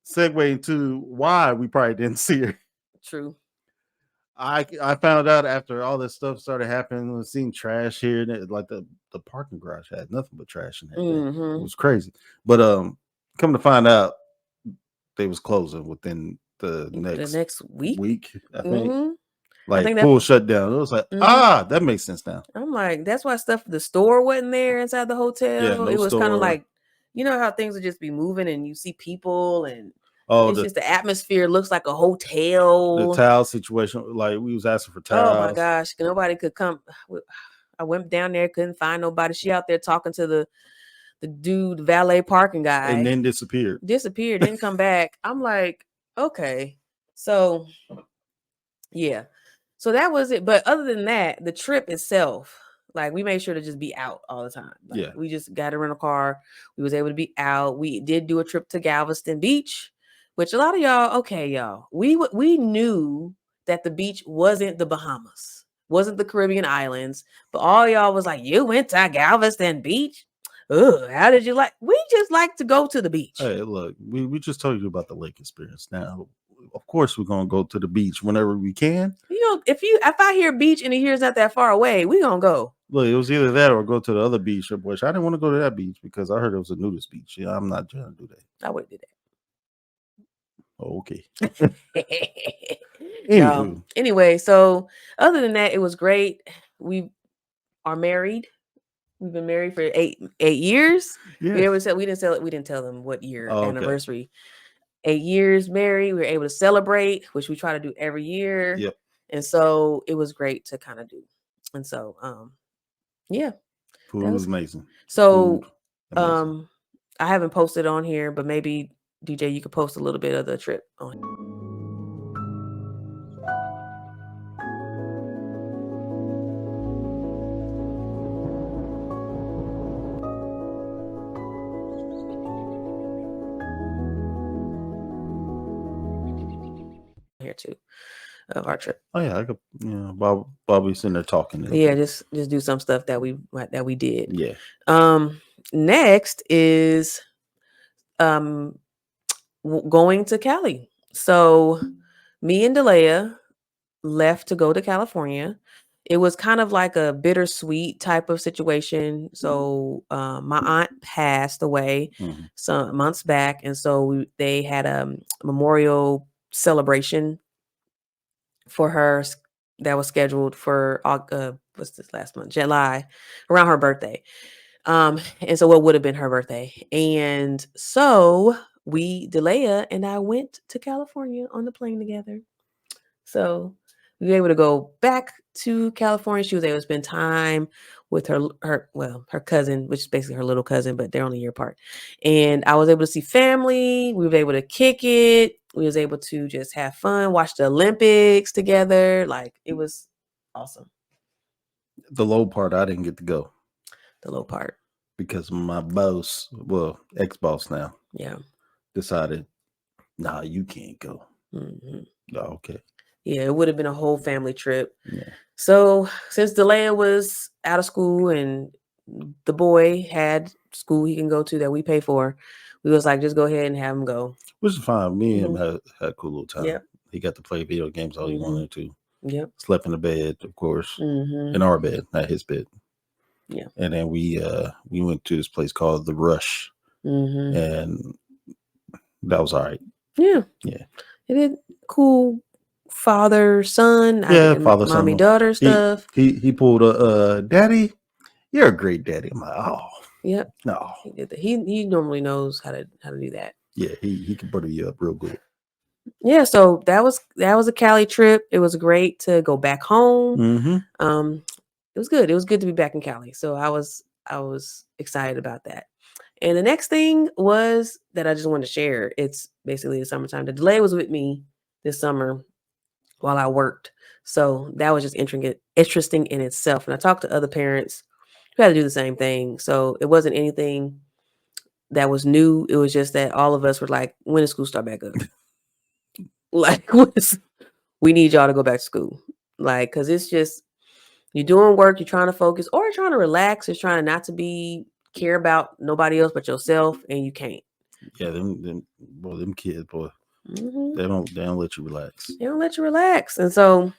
Speaker 1: segue into why we probably didn't see her.
Speaker 2: True.
Speaker 1: I found out after all this stuff started happening, seeing trash here, and like the parking garage had nothing but trash in there. It was crazy. But come to find out, they was closing within the next week. I think. Like full shutdown. It was like, that makes sense now. I'm
Speaker 2: like, that's why the store wasn't there inside the hotel. Yeah, it was kind of like, you know how things would just be moving and you see people and it's just the atmosphere looks like a hotel.
Speaker 1: The towel situation, like we was asking for towels.
Speaker 2: Oh my gosh, nobody could come. I went down there, couldn't find nobody. She out there talking to the dude, valet parking guy,
Speaker 1: and then disappeared,
Speaker 2: didn't come back. I'm like, okay, so yeah. So that was it. But other than that, the trip itself, like we made sure to just be out all the time. Like, we just got to rent a car. We was able to be out. We did do a trip to Galveston Beach, which a lot of y'all, we knew that the beach wasn't the Bahamas, wasn't the Caribbean islands, but all y'all was like, you went to Galveston Beach? Ugh, how did you like? We just like to go to the beach.
Speaker 1: Hey, look, we just told you about the lake experience. Now, of course, we're gonna go to the beach whenever we can.
Speaker 2: You know, if I hear beach and here's not that far away, we gonna go.
Speaker 1: Look, it was either that or go to the other beach. Which I didn't want to go to that beach because I heard it was a nudist beach. Yeah, I'm not trying to do that.
Speaker 2: I wouldn't do that.
Speaker 1: Oh, okay.
Speaker 2: Anyway, so other than that, it was great. We are married. We've been married for 8 years. Yes. We didn't tell them what year anniversary. 8 years married. We were able to celebrate, which we try to do every year.
Speaker 1: Yep.
Speaker 2: And so it was great to kind of do. And so, yeah.
Speaker 1: Food was amazing.
Speaker 2: So,
Speaker 1: Food, amazing.
Speaker 2: I haven't posted on here, but maybe DJ, you could post a little bit of the trip on. Here too, of our trip.
Speaker 1: Oh yeah, I could. Bobby sitting there talking.
Speaker 2: Yeah, just do some stuff that we did.
Speaker 1: Yeah.
Speaker 2: Next is going to Cali. So me and Delea left to go to California. It was kind of like a bittersweet type of situation. So my aunt passed away some months back, and so they had a memorial celebration for her that was scheduled for what's this last month, July, around her birthday. And so what would have been her birthday. And so Delea and I went to California on the plane together. So we were able to go back to California. She was able to spend time with her cousin, which is basically her little cousin, but they're only a year apart. And I was able to see family. We were able to kick it. We was able to just have fun, watch the Olympics together. Like, it was awesome.
Speaker 1: The low part, I didn't get to go.
Speaker 2: The low part.
Speaker 1: Because my boss, ex-boss now, decided, nah, you can't go.
Speaker 2: Mm-hmm.
Speaker 1: Oh, okay.
Speaker 2: Yeah, it would have been a whole family trip.
Speaker 1: Yeah.
Speaker 2: So since Delea was out of school and the boy had school he can go to that we pay for, we was like, just go ahead and have him go.
Speaker 1: Which is fine. Me and him had a cool little time.
Speaker 2: Yep.
Speaker 1: He got to play video games all he wanted to.
Speaker 2: Yep.
Speaker 1: Slept in the bed, of course. In our bed, not his bed.
Speaker 2: Yeah.
Speaker 1: And then we went to this place called The Rush. And that was all right.
Speaker 2: Yeah.
Speaker 1: Yeah.
Speaker 2: It did cool father, son,
Speaker 1: father,
Speaker 2: mommy,
Speaker 1: son.
Speaker 2: daughter stuff.
Speaker 1: He pulled a daddy. You're a great daddy. I'm like, oh.
Speaker 2: Yep.
Speaker 1: No.
Speaker 2: He did that. He normally knows how to do that.
Speaker 1: Yeah, he can butter you up real good.
Speaker 2: Yeah, so that was a Cali trip. It was great to go back home. It was good. It was good to be back in Cali. So I was excited about that. And the next thing was that I just wanted to share. It's basically the summertime. The Delea was with me this summer while I worked. So that was just interesting in itself. And I talked to other parents who had to do the same thing. So it wasn't anything that was new. It was just that all of us were like, when does school start back up? Like, we need y'all to go back to school. Like, because it's just, you're doing work, you're trying to focus, or you're trying to relax, you're trying not to care about nobody else but yourself, and you can't.
Speaker 1: Yeah, them kids, boy. They don't let you relax.
Speaker 2: They don't let you relax. And so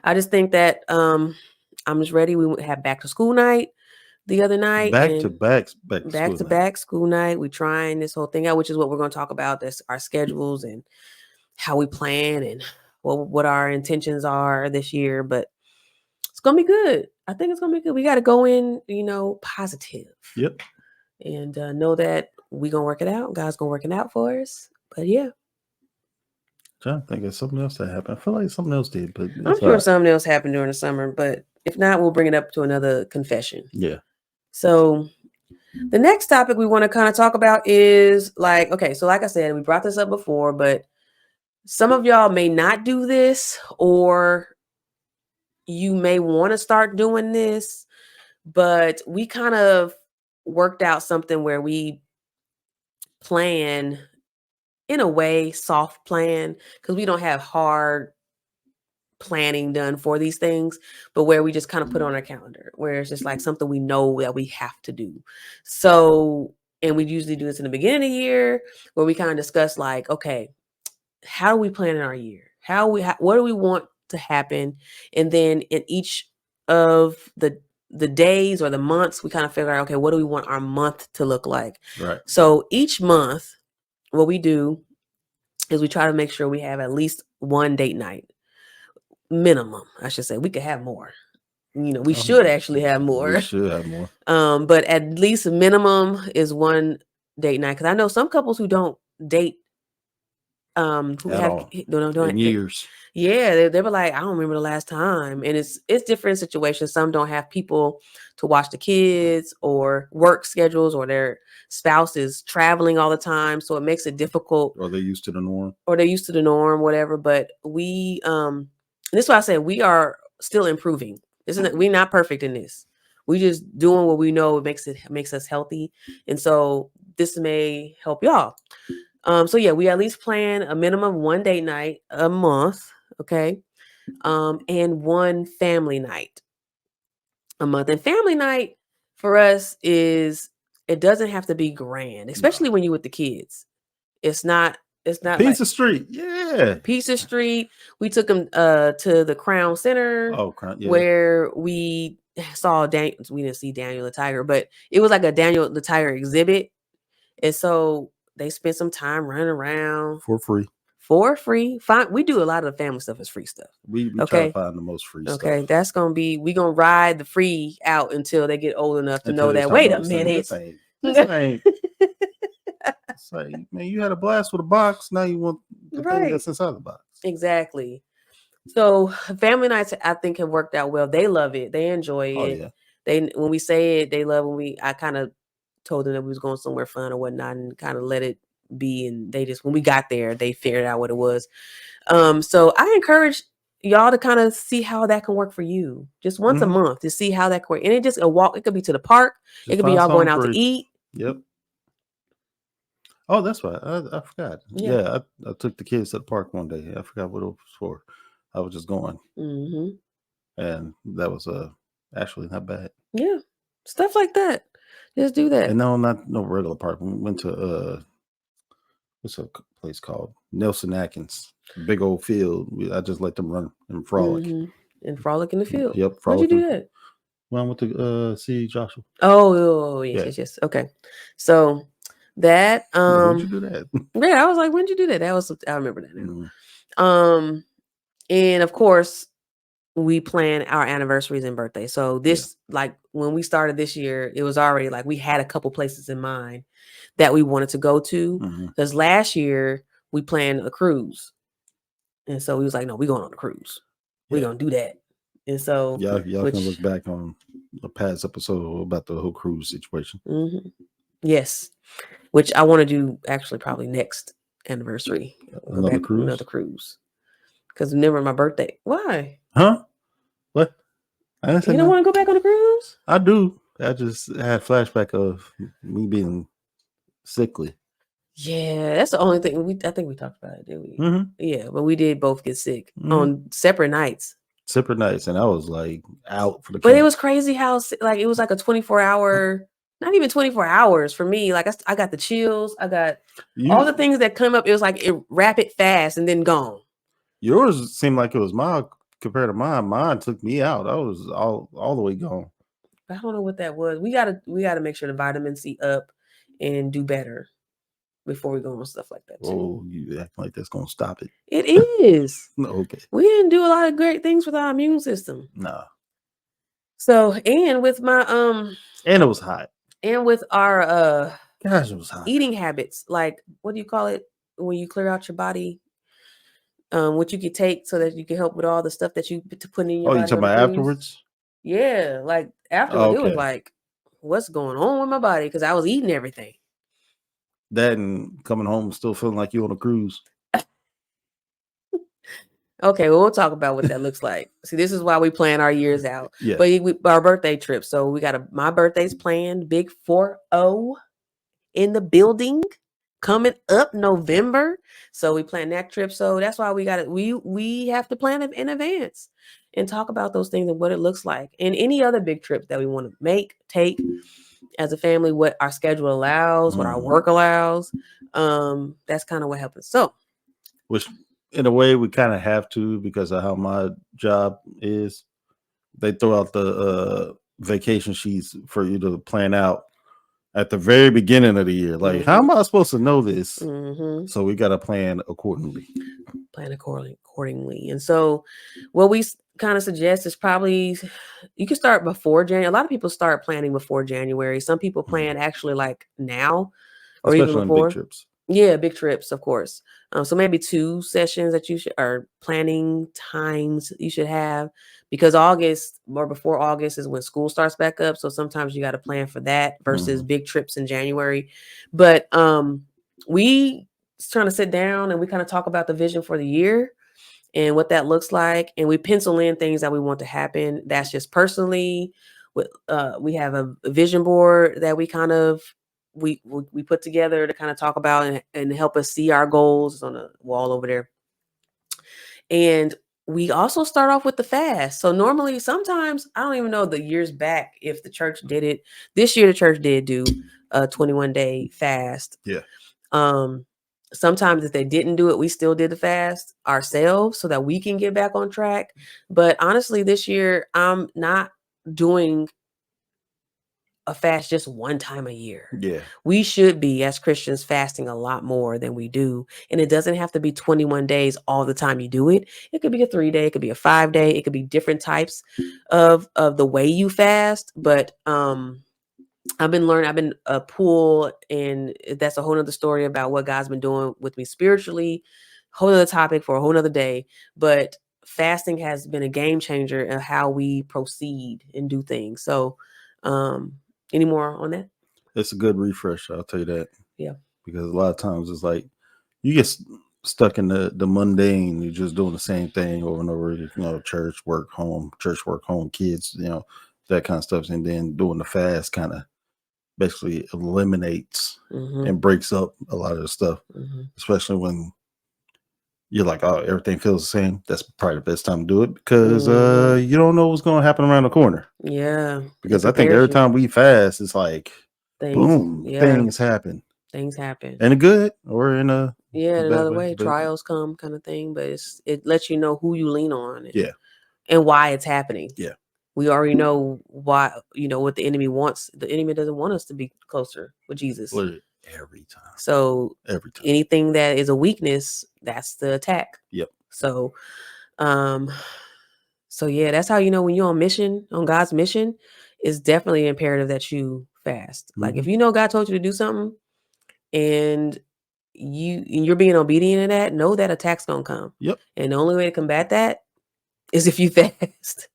Speaker 2: I just think that I'm just ready. We had back to school night the other night.
Speaker 1: Back to back
Speaker 2: school night. We're trying this whole thing out, which is what we're going to talk about. That's our schedules and how we plan and what our intentions are this year. But it's going to be good. I think it's going to be good. We got to go in, positive.
Speaker 1: Yep.
Speaker 2: And know that we're going to work it out. God's going to work it out for us. But yeah.
Speaker 1: I think it's something else that happened. I feel like something else did, but
Speaker 2: I'm sure something else happened during the summer. But if not, we'll bring it up to another confession.
Speaker 1: Yeah.
Speaker 2: So the next topic we want to kind of talk about is like I said, we brought this up before, but some of y'all may not do this, or you may want to start doing this, but we kind of worked out something where we plan in a way, soft plan, because we don't have hard planning done for these things, but where we just kind of put on our calendar, where it's just like something we know that we have to do. So, and we usually do this in the beginning of the year, where we kind of discuss like, okay, how do we plan in our year? What do we want to happen? And then in each of the days or the months, we kind of figure out, okay, what do we want our month to look like?
Speaker 1: Right.
Speaker 2: So each month, what we do is we try to make sure we have at least one date night. Minimum, I should say. We could have more. We should actually have more.
Speaker 1: We should have more.
Speaker 2: But at least a minimum is one date night. Because I know some couples who don't date who
Speaker 1: At
Speaker 2: have
Speaker 1: all.
Speaker 2: don't
Speaker 1: In years.
Speaker 2: yeah, they were like, I don't remember the last time. And it's different situations. Some don't have people to watch the kids or work schedules, or their spouse is traveling all the time. So it makes it difficult.
Speaker 1: Or they're used to the norm.
Speaker 2: Whatever. But this is why I say we are still improving. We're not perfect in this. We just doing what we know makes us healthy. And so this may help y'all. So yeah, we at least plan a minimum of 1 date night a month. Okay. And 1 family night a month. And family night for us it doesn't have to be grand, especially when you're with the kids. It's not
Speaker 1: Pizza Street. Yeah.
Speaker 2: Pizza Street. We took them to the Crown Center.
Speaker 1: Oh, yeah.
Speaker 2: Where we saw Daniel. We didn't see Daniel the Tiger, but it was like a Daniel the Tiger exhibit. And so they spent some time running around
Speaker 1: for free.
Speaker 2: Fine. We do a lot of the family stuff as free stuff.
Speaker 1: We try to find the most free stuff.
Speaker 2: Okay, that's gonna be, we gonna ride the free out until they get old enough to know that. Wait a minute,
Speaker 1: this ain't. It's like, man, you had a blast with a box. Now you want the thing that's inside the box.
Speaker 2: Exactly. So family nights, I think, have worked out well. They love it. They enjoy it.
Speaker 1: Oh, yeah.
Speaker 2: When we say it, they love I kind of told them that we was going somewhere fun or whatnot, and kind of let it be. And they just, when we got there, they figured out what it was. So I encourage y'all to kind of see how that can work for you. Just once a month to see how that can work. And it just a walk. It could be to the park. It could be y'all going out to eat.
Speaker 1: Yep. Oh, that's right. I forgot. Yeah, I took the kids to the park one day. I forgot what it was for. I was just going. And that was actually not bad.
Speaker 2: Yeah. Stuff like that. Just do that.
Speaker 1: And no regular park. We went to what's a place called? Nelson Atkins. Big old field. I just let them run and frolic.
Speaker 2: And frolic in the field.
Speaker 1: Yep.
Speaker 2: Why'd you do that?
Speaker 1: Well, I went to see Joshua.
Speaker 2: Oh, yes. Okay. So that
Speaker 1: when'd you do that?
Speaker 2: Yeah, I was like, when'd you do that? I remember that now. And of course we plan our anniversaries and birthdays. So this, like when we started this year, it was already like we had a couple places in mind that we wanted to go to. Because last year we planned a cruise. And so we was like, no, we're going on a cruise. We're gonna do that. And so
Speaker 1: y'all can look back on a past episode about the whole cruise situation.
Speaker 2: Yes. Which I want to do actually probably next anniversary.
Speaker 1: Another
Speaker 2: cruise. Because remember my birthday. Why?
Speaker 1: Huh? What?
Speaker 2: You don't want to go back on a cruise?
Speaker 1: I do. I just had a flashback of me being sickly.
Speaker 2: Yeah, that's the only thing. I think we talked about it, didn't we? Yeah, but we did both get sick on separate nights.
Speaker 1: And I was like out for the.
Speaker 2: But it was crazy how like it was like a 24-hour. Not even 24 hours for me. Like I got the chills. I got all the things that come up. It was like rapid fast and then gone.
Speaker 1: Yours seemed like it was mild compared to mine. Mine took me out. I was all the way gone.
Speaker 2: I don't know what that was. We gotta make sure the vitamin C up and do better before we go on stuff like that.
Speaker 1: Oh, you act like that's gonna stop it.
Speaker 2: It is.
Speaker 1: Okay.
Speaker 2: We didn't do a lot of great things with our immune system.
Speaker 1: Nah.
Speaker 2: So, and with my
Speaker 1: and it was hot.
Speaker 2: And with our
Speaker 1: gosh, it was hot.
Speaker 2: Eating habits, like what do you call it when you clear out your body? What you could take so that you can help with all the stuff that you put in your body.
Speaker 1: Oh, you talking about afterwards?
Speaker 2: Yeah, like afterwards, it was like, what's going on with my body? Because I was eating everything.
Speaker 1: That and coming home still feeling like you on a cruise.
Speaker 2: Okay, well, we'll talk about what that looks like. See, this is why we plan our years out.
Speaker 1: Yeah.
Speaker 2: But our birthday trip. So we got my birthday's planned, big 4-0 in the building coming up November. So we plan that trip. So that's why we got it. We have to plan it in advance and talk about those things and what it looks like. And any other big trips that we want to take as a family, what our schedule allows, what our work allows. That's kind of what happens. So
Speaker 1: which in a way we kind of have to because of how my job is. They throw out the vacation sheets for you to plan out at the very beginning of the year. Like, how am I supposed to know this? So we got to plan accordingly.
Speaker 2: And so what we kind of suggest is probably you can start before January. A lot of people start planning before January. Some people plan actually like now or
Speaker 1: especially
Speaker 2: even before.
Speaker 1: big trips.
Speaker 2: Yeah, big trips, of course. So maybe 2 sessions that you should or planning times you should have, because August or before August is when school starts back up. So sometimes you got to plan for that versus
Speaker 1: Mhm.
Speaker 2: big trips in January. But we trying to sit down and we kind of talk about the vision for the year and what that looks like, and we pencil in things that we want to happen. That's just personally. We have a vision board that we kind of we put together to kind of talk about and help us see our goals. It's on the wall over there. And we also start off with the fast. So normally, sometimes I don't even know the years back if the church did it. This year, the church did do a 21-day fast.
Speaker 1: Yeah.
Speaker 2: Sometimes if they didn't do it, we still did the fast ourselves so that we can get back on track. But honestly, this year I'm not doing a fast just one time a year.
Speaker 1: Yeah.
Speaker 2: We should be, as Christians, fasting a lot more than we do. And it doesn't have to be 21 days all the time you do it. It could be a 3-day, it could be a 5-day, it could be different types of the way you fast. But I've been a pool, and that's a whole nother story about what God's been doing with me spiritually. Whole other topic for a whole nother day. But fasting has been a game changer in how we proceed and do things. So, any more on that?
Speaker 1: It's a good refresh, I'll tell you that.
Speaker 2: Yeah.
Speaker 1: Because a lot of times it's like you get stuck in the mundane. You're just doing the same thing over and over. You know, church, work, home, kids. You know, that kind of stuff. And then doing the fast kind of basically eliminates and breaks up a lot of the stuff, especially when you're like, oh, everything feels the same. That's probably the best time to do it because you don't know what's going to happen around the corner.
Speaker 2: Yeah.
Speaker 1: Because I think every time we fast, it's like, boom,
Speaker 2: Yeah.
Speaker 1: things happen.
Speaker 2: Things happen.
Speaker 1: In a good or in a
Speaker 2: in
Speaker 1: bad
Speaker 2: another
Speaker 1: way,
Speaker 2: way.
Speaker 1: but
Speaker 2: Trials come kind of thing, but it lets you know who you lean on
Speaker 1: yeah,
Speaker 2: and why it's happening.
Speaker 1: yeah.
Speaker 2: We already know why, what the enemy wants. The enemy doesn't want us to be closer with Jesus.
Speaker 1: Literally every time.
Speaker 2: So
Speaker 1: Every time.
Speaker 2: anything that is a weakness, that's the attack.
Speaker 1: Yep.
Speaker 2: So, so yeah, that's how you know when you're on mission, on God's mission, it's definitely imperative that you fast. Like if you know God told you to do something and you're being obedient in that, know that attack's gonna come.
Speaker 1: Yep.
Speaker 2: And the only way to combat that is if you fast.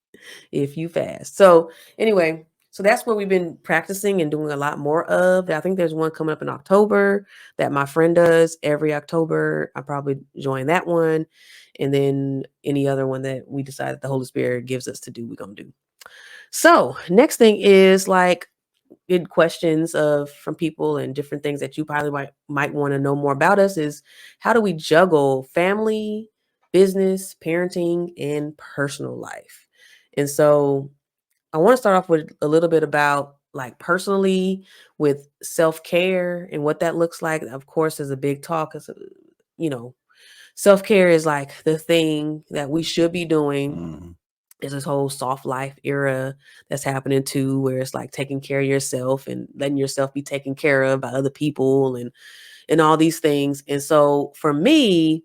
Speaker 2: If you fast. So anyway, so that's what we've been practicing and doing a lot more of. I think there's one coming up in October that my friend does every October. I probably join that one. And then any other one that we decide that the Holy Spirit gives us to do, we're gonna do. So next thing is like good questions from people and different things that you probably might want to know more about us is how do we juggle family, business, parenting, and personal life? And so I want to start off with a little bit about like personally with self-care and what that looks like. Of course, is a big talk. Self-care is like the thing that we should be doing. There's this whole soft life era that's happening too, where it's like taking care of yourself and letting yourself be taken care of by other people and all these things. And so for me,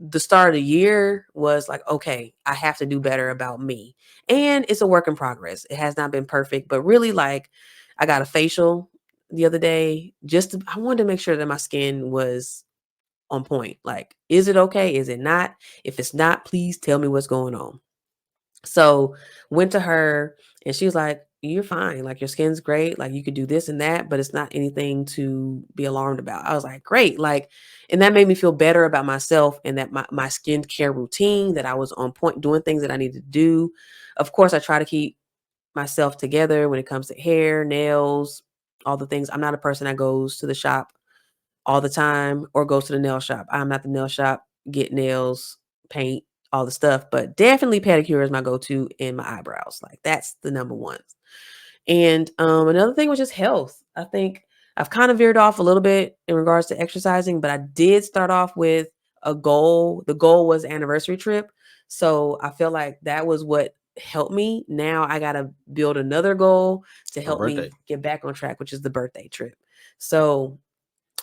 Speaker 2: the start of the year was like, okay, I have to do better about me. And it's a work in progress. It has not been perfect, but really like I got a facial the other day. I wanted to make sure that my skin was on point. Like, is it okay? Is it not? If it's not, please tell me what's going on. So went to her and she was like, you're fine. Like your skin's great. Like you could do this and that, but it's not anything to be alarmed about. I was like, great. Like, and that made me feel better about myself and that my skincare routine, that I was on point doing things that I needed to do. Of course, I try to keep myself together when it comes to hair, nails, all the things. I'm not a person that goes to the shop all the time or goes to the nail shop. I'm not the nail shop, get nails, paint, all the stuff, but definitely pedicure is my go-to and my eyebrows. Like that's the number one. And another thing was just health. I think I've kind of veered off a little bit in regards to exercising, but I did start off with a goal. The goal was anniversary trip. So I feel like that was what helped me. Now I got to build another goal to help me get back on track, which is the birthday trip. So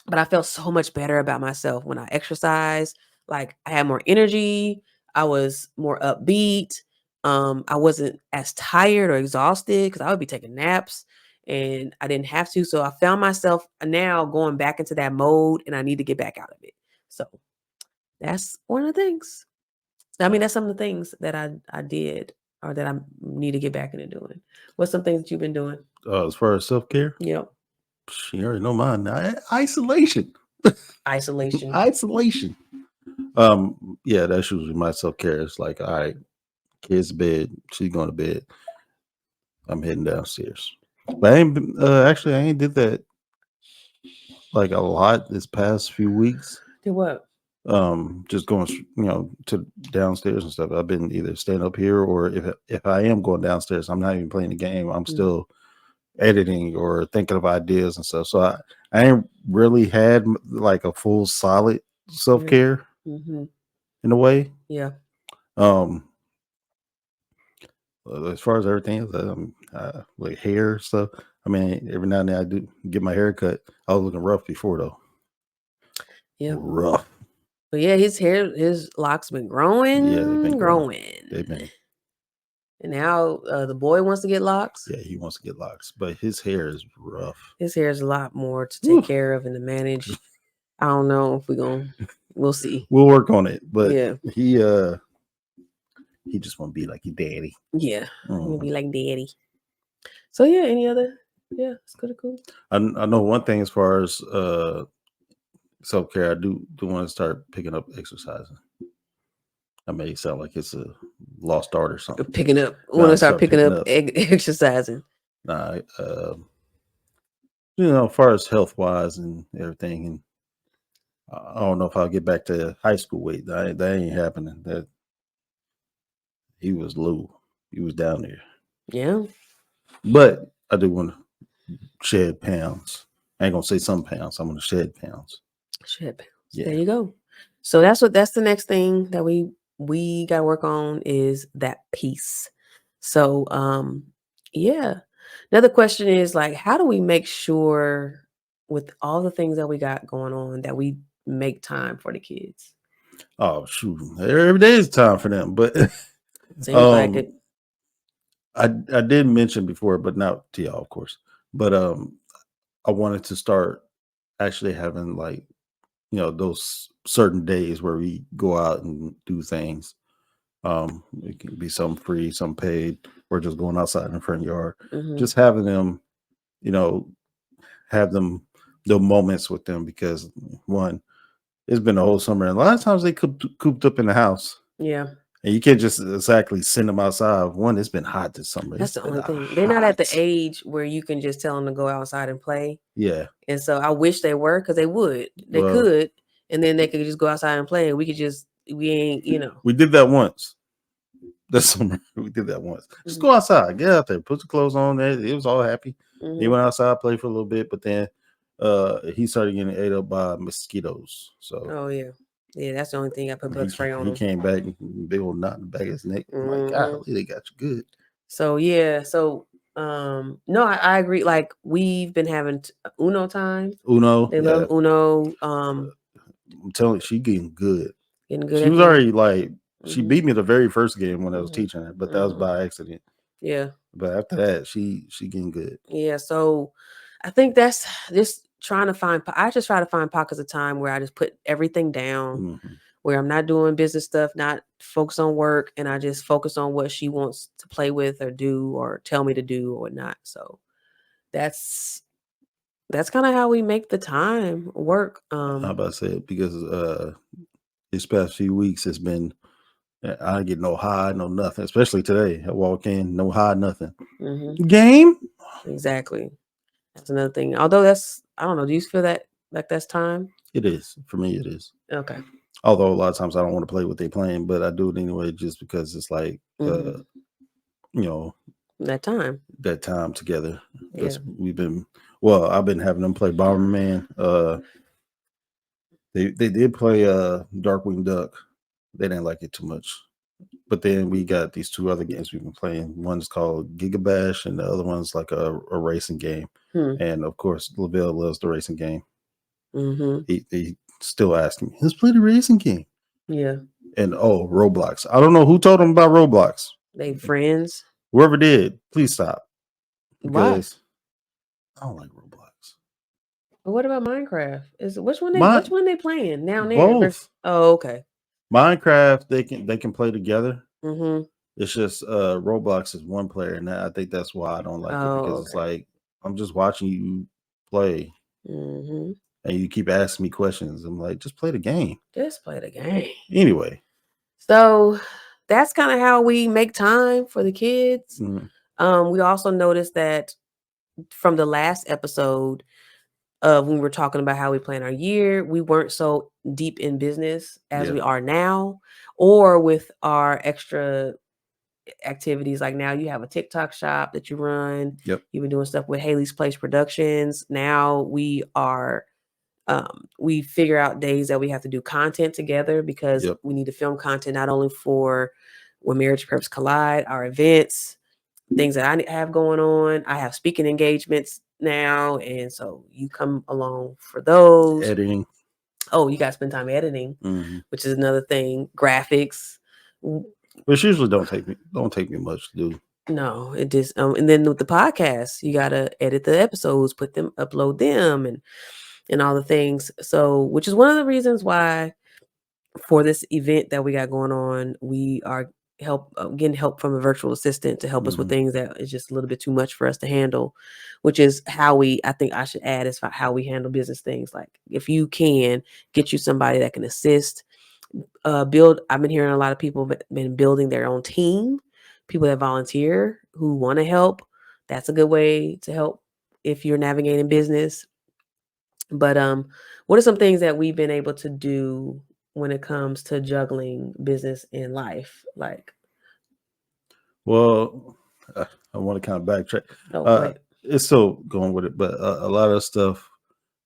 Speaker 2: but I felt so much better about myself when I exercised. Like I had more energy. I was more upbeat. I wasn't as tired or exhausted because I would be taking naps and I didn't have to. So I found myself now going back into that mode, and I need to get back out of it. So that's one of the things. I mean, that's some of the things that I did or that I need to get back into doing. What's some things that you've been doing?
Speaker 1: As far as self-care,
Speaker 2: Yep.
Speaker 1: you already know mine. Isolation.
Speaker 2: Isolation.
Speaker 1: Isolation. Yeah, that's usually my self-care. It's like, all right, kids to bed, she's going to bed, I'm heading downstairs. But I ain't did that like a lot this past few weeks.
Speaker 2: Did what?
Speaker 1: Just going, to downstairs and stuff. I've been either staying up here, or if I am going downstairs, I'm not even playing the game. I'm still editing or thinking of ideas and stuff. So I ain't really had like a full solid self-care in a way.
Speaker 2: Yeah.
Speaker 1: As far as everything else, like hair stuff. I mean, every now and then I do get my hair cut. I was looking rough before though.
Speaker 2: Yeah.
Speaker 1: Rough.
Speaker 2: But yeah, his locks been growing.
Speaker 1: Yeah, they've been
Speaker 2: growing.
Speaker 1: They've been.
Speaker 2: And now the boy wants to get locks.
Speaker 1: Yeah, he wants to get locks, but his hair is rough.
Speaker 2: His hair is a lot more to take care of and to manage. I don't know if we'll see.
Speaker 1: We'll work on it, but
Speaker 2: yeah,
Speaker 1: he just want to be like your daddy.
Speaker 2: Yeah, he'll be like daddy. So yeah, any other? Yeah, it's kind of cool.
Speaker 1: I know one thing as far as self-care. I do want to start picking up exercising. I may sound like it's a lost art or something.
Speaker 2: Picking up. Want to start picking up exercising.
Speaker 1: Nah, as far as health-wise and everything, and I don't know if I'll get back to high school weight. That ain't happening. That he was low. He was down there.
Speaker 2: Yeah.
Speaker 1: But I do want to shed pounds. I ain't gonna say some pounds. I'm gonna shed pounds.
Speaker 2: Shed pounds.
Speaker 1: Yeah.
Speaker 2: There you go. So that's the next thing that we got to work on is that piece. So yeah. Another question is like, how do we make sure with all the things that we got going on that we make time for the kids?
Speaker 1: Oh shoot! Every day is time for them, but
Speaker 2: seems like it.
Speaker 1: I did mention before, but not to y'all, of course. But I wanted to start actually having like those certain days where we go out and do things. It can be some free, some paid, or just going outside in the front yard. Just having them, have them the moments with them, because one, it's been a whole summer, and a lot of times they cooped up in the house.
Speaker 2: Yeah.
Speaker 1: And you can't just exactly send them outside. One, it's been hot this summer.
Speaker 2: That's the only thing. They're not at the age where you can just tell them to go outside and play.
Speaker 1: Yeah.
Speaker 2: And so I wish they were, because they would. They could. And then they could just go outside and play. And we ain't.
Speaker 1: We did that once. This summer. We did that once. Just go outside. Get out there. Put the clothes on. It was all happy. He went outside, played for a little bit. But then he started getting ate up by mosquitoes. So.
Speaker 2: Oh, yeah. Yeah, that's the only thing I put bug spray on him.
Speaker 1: He came back, big old knot in the back of his neck. I'm like, golly, they got you good.
Speaker 2: So yeah, no, I agree. Like, we've been having Uno time. They love Uno.
Speaker 1: I'm telling you, she getting good.
Speaker 2: Getting good.
Speaker 1: She was already like, she beat me the very first game when I was teaching her, but that was by accident.
Speaker 2: Yeah.
Speaker 1: But after that, she getting good.
Speaker 2: Yeah. So I think that's just I just try to find pockets of time where I just put everything down, where I'm not doing business stuff, not focus on work, and I just focus on what she wants to play with or do or tell me to do or not. So that's kind of how we make the time work.
Speaker 1: I'm about to say it, because these past few weeks it's been, I didn't get no high, no nothing. Especially today, I walk in, no high, nothing. Game.
Speaker 2: Exactly. That's another thing. Although I don't know. Do you feel that like that's time?
Speaker 1: It is. For me, it is.
Speaker 2: Okay.
Speaker 1: Although a lot of times I don't want to play what they're playing, but I do it anyway, just because it's like,
Speaker 2: that time
Speaker 1: together.
Speaker 2: Yeah.
Speaker 1: I've been having them play Bomberman. They did play Darkwing Duck. They didn't like it too much. But then we got these two other games we've been playing. One's called Gigabash, and the other one's like a racing game. And of course, Lavelle loves the racing game. He still asking me, let's play the racing game.
Speaker 2: Yeah.
Speaker 1: And Roblox. I don't know who told him about Roblox.
Speaker 2: They friends.
Speaker 1: Whoever did, please stop.
Speaker 2: Why?
Speaker 1: I don't like Roblox.
Speaker 2: But what about Minecraft? Is which one they playing now?
Speaker 1: Both.
Speaker 2: Oh, okay.
Speaker 1: Minecraft, they can play together.
Speaker 2: Mm-hmm.
Speaker 1: It's just Roblox is one player, and I think that's why I don't like it, because it's like I'm just watching you play,
Speaker 2: Mm-hmm.
Speaker 1: and you keep asking me questions. I'm like, just play the game.
Speaker 2: Just play the game.
Speaker 1: Anyway,
Speaker 2: so that's kind of how we make time for the kids. We also noticed that from the last episode of when we were talking about how we plan our year, we weren't so deep in business as we are now, or with our extra activities. Like now you have a TikTok shop that you run.
Speaker 1: Yep.
Speaker 2: You've been doing stuff with Haley's Place Productions. Now we are we figure out days that we have to do content together, because we need to film content not only for When Marriage and Purpose Collide, our events, things that I have going on. I have speaking engagements now, and so you come along for those.
Speaker 1: Editing.
Speaker 2: Oh, you got to spend time editing, which is another thing. Graphics,
Speaker 1: which usually don't take me much to do.
Speaker 2: No, it just and then with the podcast, you gotta edit the episodes, upload them, and all the things. So, which is one of the reasons why for this event that we got going on, we are getting help from a virtual assistant to help us with things that is just a little bit too much for us to handle, which is how I think I should add is how we handle business things. Like if you can get you somebody that can assist, I've been hearing a lot of people been building their own team, people that volunteer who want to help. That's a good way to help if you're navigating business. But what are some things that we've been able to do when it comes to juggling business and life? Like,
Speaker 1: well, I want to kind of backtrack. It's still going with it, but a lot of stuff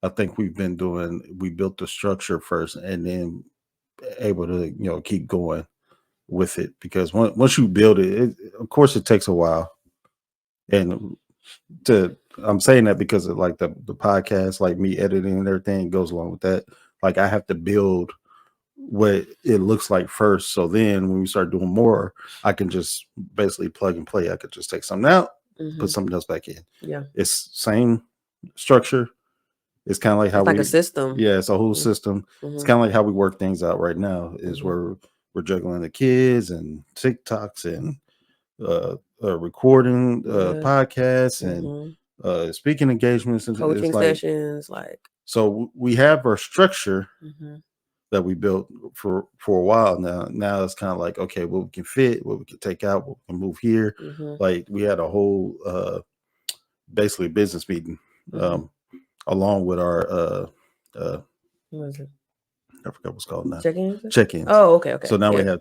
Speaker 1: I think we've been doing. We built the structure first, and then able to keep going with it, because once you build it, of course it takes a while. And I'm saying that because of like the podcast, like me editing and everything goes along with that. Like I have to build what it looks like first, so then when we start doing more, I can just basically plug and play. I could just take something out, put something else back in.
Speaker 2: Yeah,
Speaker 1: it's same structure. It's kind of like how
Speaker 2: a system.
Speaker 1: Yeah, it's a whole system. It's kind of like how we work things out right now. Is where we're juggling the kids and TikToks and recording podcasts and speaking engagements and
Speaker 2: coaching sessions.
Speaker 1: So we have our structure that we built for a while now. Now it's kind of like, okay, what we can fit, what we can take out, what we can move here. Like we had a whole basically business meeting along with our
Speaker 2: what is it?
Speaker 1: I forgot what's called now.
Speaker 2: Check-ins. Oh, okay.
Speaker 1: So now we have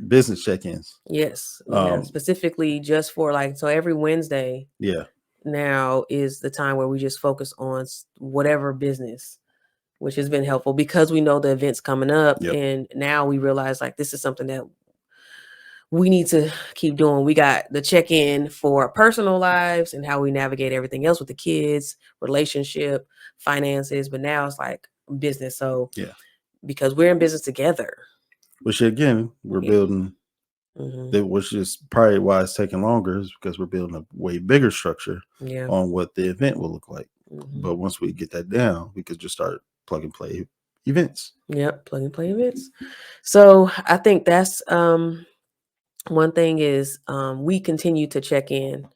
Speaker 1: business check-ins.
Speaker 2: Yes, we have specifically just for so every Wednesday.
Speaker 1: Yeah.
Speaker 2: Now is the time where we just focus on whatever business, which has been helpful because we know the event's coming up, and now we realize this is something that we need to keep doing. We got the check-in for personal lives and how we navigate everything else with the kids, relationship, finances, but now it's business. So because we're in business together.
Speaker 1: Which again, we're building, which is probably why it's taking longer, is because we're building a way bigger structure on what the event will look like. But once we get that down, we could just start plug and play events.
Speaker 2: Yep, plug and play events. So I think that's one thing is we continue to check in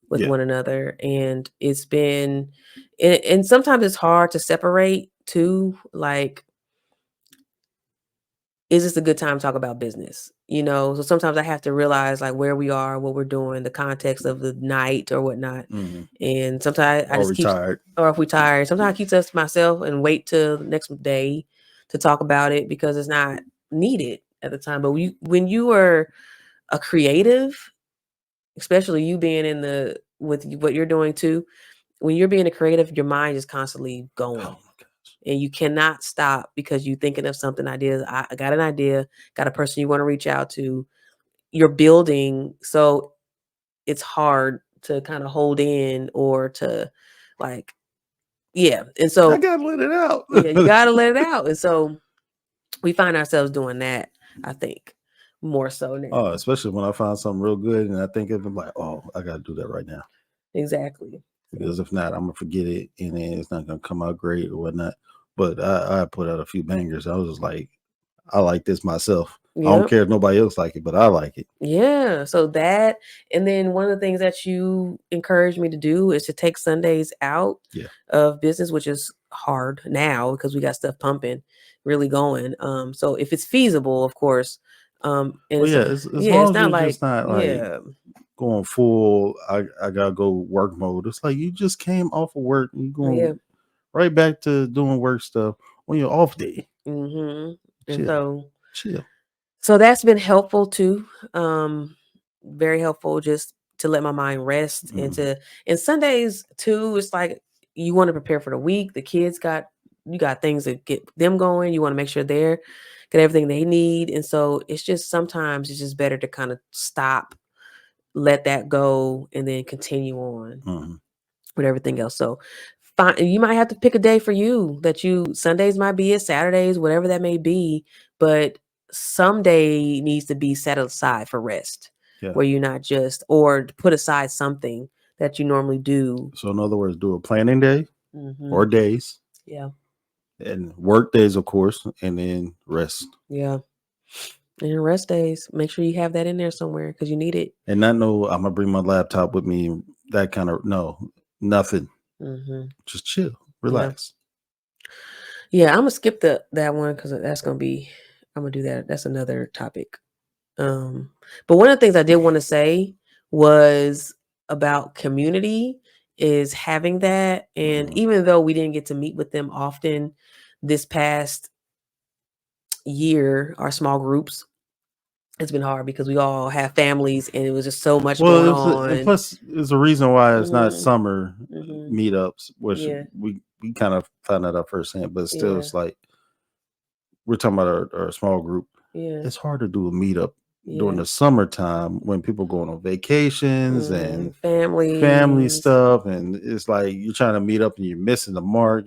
Speaker 2: with one another, and it's been and sometimes it's hard to separate too, is this a good time to talk about business? So sometimes I have to realize where we are, what we're doing, the context of the night or whatnot. And sometimes I just
Speaker 1: tired.
Speaker 2: Or if we're tired, sometimes I keep stuff to myself and wait till the next day to talk about it because it's not needed at the time. But when you are a creative, especially you being with what you're doing too, when you're being a creative, your mind is constantly going. Oh my gosh. And you cannot stop because you're thinking of something, ideas. I got an idea, got a person you want to reach out to. You're building, so it's hard to kind of hold in or to and so
Speaker 1: I gotta let it out.
Speaker 2: You gotta let it out. And so we find ourselves doing that, I think, more so now.
Speaker 1: Oh, especially when I find something real good and I think of it, I'm like, oh, I gotta do that right now.
Speaker 2: Exactly.
Speaker 1: because if not, I'm gonna forget it, and then it's not gonna come out great or whatnot. But I put out a few bangers. I was just like, I like this myself. I don't
Speaker 2: Yep.
Speaker 1: care if nobody else like it, but I like it.
Speaker 2: Yeah. So that, and then one of the things that you encouraged me to do is to take Sundays out
Speaker 1: Yeah.
Speaker 2: of business, which is hard now because we got stuff pumping, really going. So if it's feasible, of course. And
Speaker 1: Well,
Speaker 2: it's
Speaker 1: yeah, as
Speaker 2: yeah,
Speaker 1: long
Speaker 2: it's
Speaker 1: as
Speaker 2: not
Speaker 1: you're
Speaker 2: like
Speaker 1: just not like
Speaker 2: yeah,
Speaker 1: going full. I gotta go work mode. It's like you just came off of work and you're going
Speaker 2: yeah.
Speaker 1: right back to doing work stuff on your off day.
Speaker 2: Mm-hmm. And
Speaker 1: Chill, chill.
Speaker 2: so that's been helpful too. Very helpful just to let my mind rest and Sundays too, it's like you want to prepare for the week. The kids you got things to get them going. You want to make sure they're get everything they need. And so it's just sometimes it's just better to kind of stop, let that go, and then continue on with everything else. So you might have to pick a day for you that Sundays might be it, Saturdays, whatever that may be, but some day needs to be set aside for rest, where you're not just, or to put aside something that you normally do.
Speaker 1: So in other words, do a planning day or days.
Speaker 2: Yeah.
Speaker 1: And work days, of course, and then rest.
Speaker 2: Yeah. And rest days, make sure you have that in there somewhere because you need it.
Speaker 1: And not know I'm gonna bring my laptop with me. That kind of nothing. Just chill, relax.
Speaker 2: Yeah, I'm gonna skip that one because that's gonna be. I'm gonna do that. That's another topic. But one of the things I did want to say was about community is having that, and even though we didn't get to meet with them often this past year, our small groups, it's been hard because we all have families and it was just so much going on.
Speaker 1: And plus, there's a reason why it's not summer meetups, which we kind of found that out firsthand. But still, it's like we're talking about our small group.
Speaker 2: Yeah,
Speaker 1: it's hard to do a meetup during the summertime when people going on vacations and family stuff, and it's like you're trying to meet up and you're missing the mark.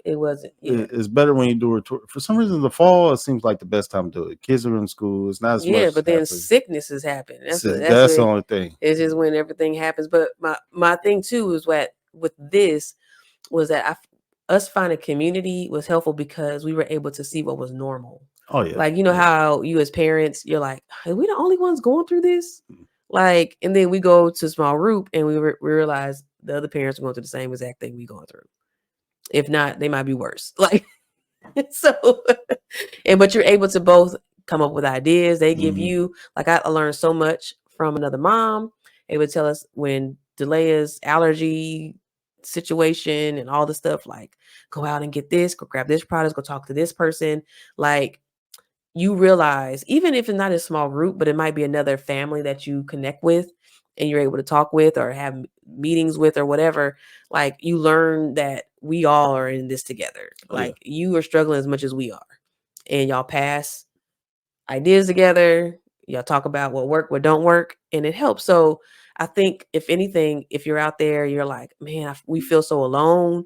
Speaker 2: It wasn't.
Speaker 1: It's better when you do it. For some reason, the fall it seems like the best time to do it. Kids are in school. It's not as much.
Speaker 2: But then sicknesses happen. That's
Speaker 1: the only thing.
Speaker 2: It's just when everything happens. But my thing too is with this was that us finding community was helpful because we were able to see what was normal.
Speaker 1: Oh yeah.
Speaker 2: Like, how you as parents, you're like, are we the only ones going through this? Like, and then we go to a small group and we realize the other parents are going through the same exact thing we going through. If not, they might be worse. Like, so, but you're able to both come up with ideas. They give you, like, I learned so much from another mom. They would tell us when Delaya's allergy situation and all the stuff, like, go out and get this, go grab this product, go talk to this person. Like, you realize, even if it's not a small group, but it might be another family that you connect with and you're able to talk with or have meetings with or whatever, like, you learn that we all are in this together. Like, you are struggling as much as we are, and y'all pass ideas together. Y'all talk about what work, what don't work, and it helps. So I think if anything, if you're out there, you're like, man, we feel so alone.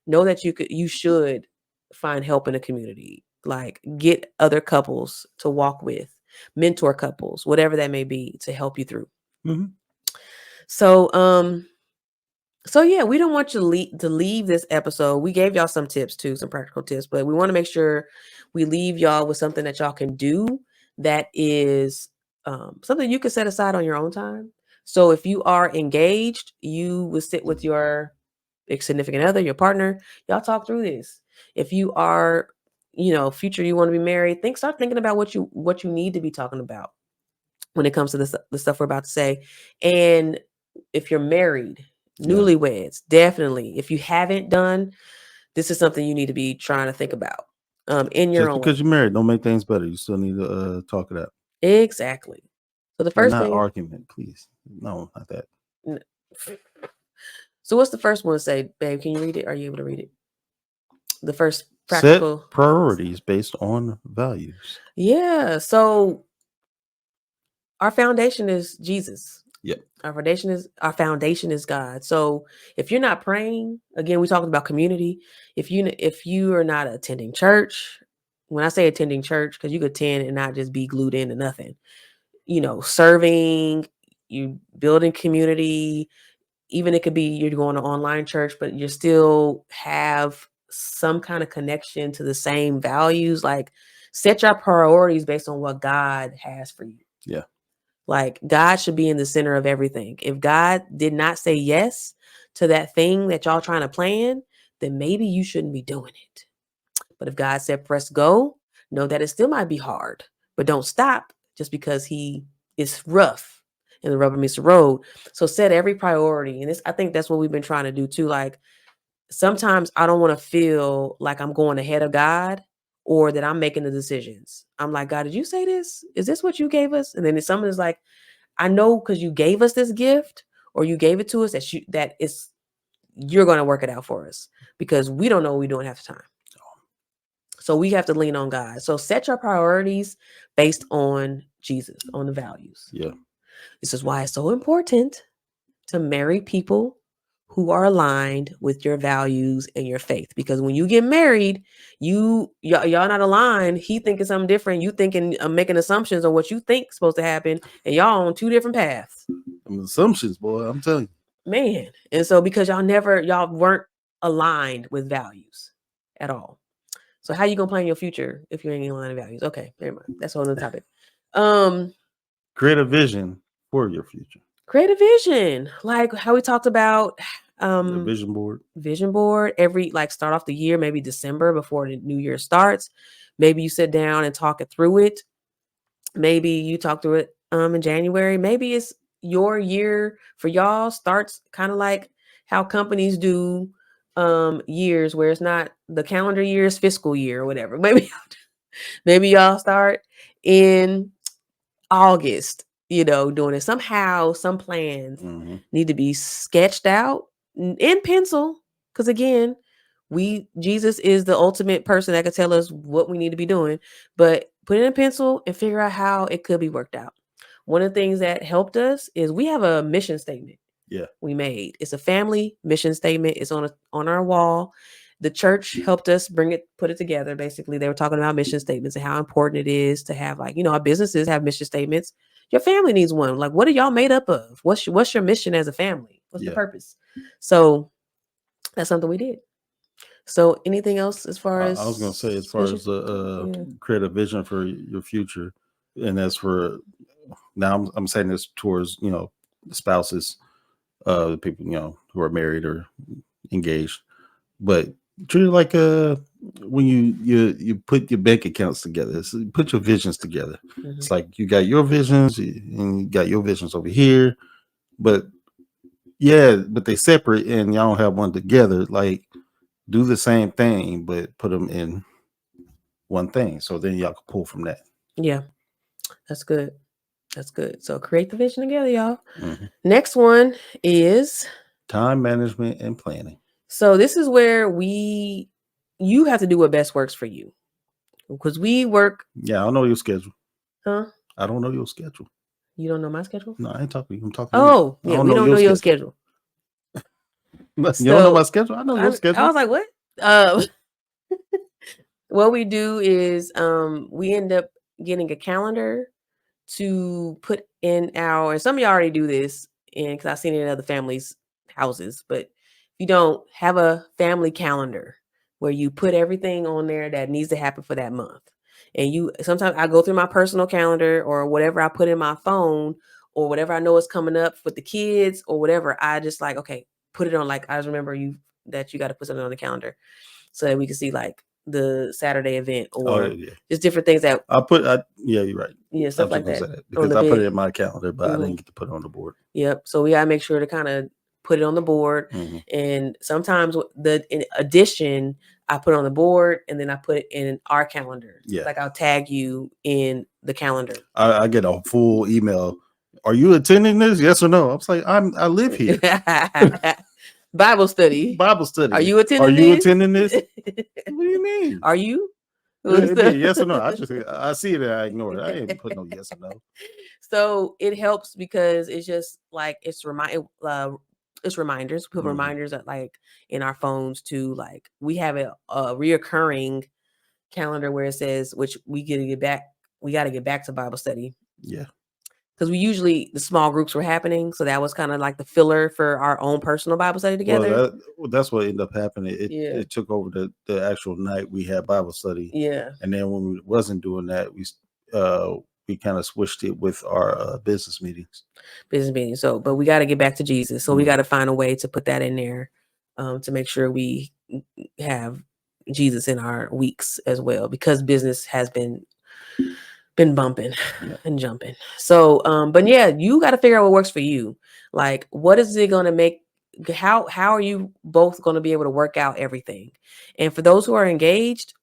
Speaker 2: Know that you should find help in a community. Like, get other couples to walk with, mentor couples, whatever that may be, to help you through. So yeah, we don't want you to leave this episode. We gave y'all some tips too, some practical tips, but we want to make sure we leave y'all with something that y'all can do that is something you can set aside on your own time. So if you are engaged, you will sit with your significant other, your partner, y'all talk through this. If you are, future, you want to be married, start thinking about what you need to be talking about when it comes to the stuff we're about to say. And if you're married, newlyweds, definitely. If you haven't done, this is something you need to be trying to think about. In your
Speaker 1: Just
Speaker 2: own
Speaker 1: because
Speaker 2: way.
Speaker 1: you're married, don't make things better. You still need to talk it out.
Speaker 2: Exactly. So the first
Speaker 1: not
Speaker 2: thing,
Speaker 1: argument, please. No, not that.
Speaker 2: So what's the first one say, babe? Can you read it? Are you able to read it? The first practical
Speaker 1: set priorities based on values.
Speaker 2: Yeah. So our foundation is Jesus.
Speaker 1: Yep.
Speaker 2: Our foundation is God. So if you're not praying, again, we talked about community. If you are not attending church, when I say attending church, because you could attend and not just be glued into nothing, serving, you building community, even it could be you're going to online church, but you still have some kind of connection to the same values. Like, set your priorities based on what God has for you.
Speaker 1: Yeah.
Speaker 2: Like, God should be in the center of everything. If God did not say yes to that thing that y'all trying to plan, then maybe you shouldn't be doing it. But if God said press go, know that it still might be hard, but don't stop just because he is rough and the rubber meets the road. So set every priority. And I think that's what we've been trying to do too. Like, sometimes I don't want to feel like I'm going ahead of God or that I'm making the decisions. I'm like, God, did you say this? Is this what you gave us? And then someone is like, I know because you gave us this gift or you gave it to us that you're going to work it out for us, because we don't know what we're doing half the time. So we have to lean on God. So set your priorities based on Jesus, on the values.
Speaker 1: Yeah.
Speaker 2: This is why it's so important to marry people who are aligned with your values and your faith. Because when you get married, y'all not aligned. He thinking something different. You thinking, making assumptions on what you think is supposed to happen, and y'all on two different paths.
Speaker 1: Assumptions, boy. I'm telling you,
Speaker 2: man. And so because y'all weren't aligned with values at all. So how you gonna plan your future if you ain't in line of values? Okay, never mind. That's on the topic.
Speaker 1: Create a vision for your future.
Speaker 2: Create a vision, like how we talked about.
Speaker 1: The vision board.
Speaker 2: Vision board. Start off the year, maybe December before the new year starts. Maybe you sit down and talk it through it. Maybe you talk through it in January. Maybe it's your year for y'all starts kind of like how companies do years, where it's not the calendar year's fiscal year or whatever. Maybe y'all start in August, doing it. Somehow some plans need to be sketched out in pencil, because again, Jesus is the ultimate person that could tell us what we need to be doing, but put it in pencil and figure out how it could be worked out. One of the things that helped us is we have a mission statement.
Speaker 1: Yeah,
Speaker 2: we made. It's a family mission statement. It's on our wall. The church helped us put it together. Basically, they were talking about mission statements and how important it is to have, our businesses have mission statements. Your family needs one. Like, what are y'all made up of? What's your mission as a family? What's the purpose? So that's something we did. So anything else as far as
Speaker 1: I was going to say, as far as create a vision for your future, and that's for now. I'm saying this towards the spouses, the people who are married or engaged, but treat it like when you put your bank accounts together. Put your visions together. It's like you got your visions and you got your visions over here, but they separate and y'all don't have one together. Like, do the same thing, but put them in one thing. So then y'all can pull from that.
Speaker 2: Yeah, that's good. That's good. So create the vision together, y'all. Next one is
Speaker 1: time management and planning.
Speaker 2: So this is where you have to do what best works for you, because we work.
Speaker 1: Yeah, I don't know your schedule.
Speaker 2: Huh?
Speaker 1: I don't know your schedule.
Speaker 2: You don't know my schedule?
Speaker 1: No, I ain't talking to you. I'm talking
Speaker 2: to you. Yeah, we don't know your schedule.
Speaker 1: You don't know my schedule? I know your schedule.
Speaker 2: I was like, what? What we do is we end up getting a calendar to put in and some of y'all already do this, and because I've seen it in other families' houses, but if you don't, have a family calendar where you put everything on there that needs to happen for that month. And sometimes I go through my personal calendar or whatever I put in my phone or whatever I know is coming up with the kids or whatever. I just like, okay, put it on. Like, I just remember that you got to put something on the calendar so that we can see like the Saturday event or just different things that
Speaker 1: yeah, you're right.
Speaker 2: Yeah, stuff like that.
Speaker 1: Because I put it in my calendar, but I didn't get to put it on the board.
Speaker 2: Yep. So we gotta make sure to kind of put it on the board. And sometimes in addition, I put it on the board and then I put it in our calendar.
Speaker 1: Yeah.
Speaker 2: Like I'll tag you in the calendar.
Speaker 1: I get a full email. Are you attending this? Yes or no? I was like, I live here.
Speaker 2: Bible study. Are you attending this?
Speaker 1: What do you mean?
Speaker 2: Are you?
Speaker 1: Yes or no? I see it and I ignore it. I ain't put no yes or no.
Speaker 2: So it helps because it's just like it's reminders. We put reminders like in our phones too. Like we have a reoccurring calendar where it says, which we got to get back to Bible study.
Speaker 1: Yeah.
Speaker 2: because we usually the small groups were happening, so that was kind of like the filler for our own personal Bible study together.
Speaker 1: That's what ended up happening.
Speaker 2: Yeah.
Speaker 1: It took over the actual night we had Bible study.
Speaker 2: Yeah.
Speaker 1: And then when we wasn't doing that, we kind of switched it with our business meetings.
Speaker 2: So, but we got to get back to Jesus. So we got to find a way to put that in there, to make sure we have Jesus in our weeks as well, because business has been bumping and jumping. So, but yeah, you got to figure out what works for you. Like, what is it going to make? How are you both going to be able to work out everything? And for those who are engaged,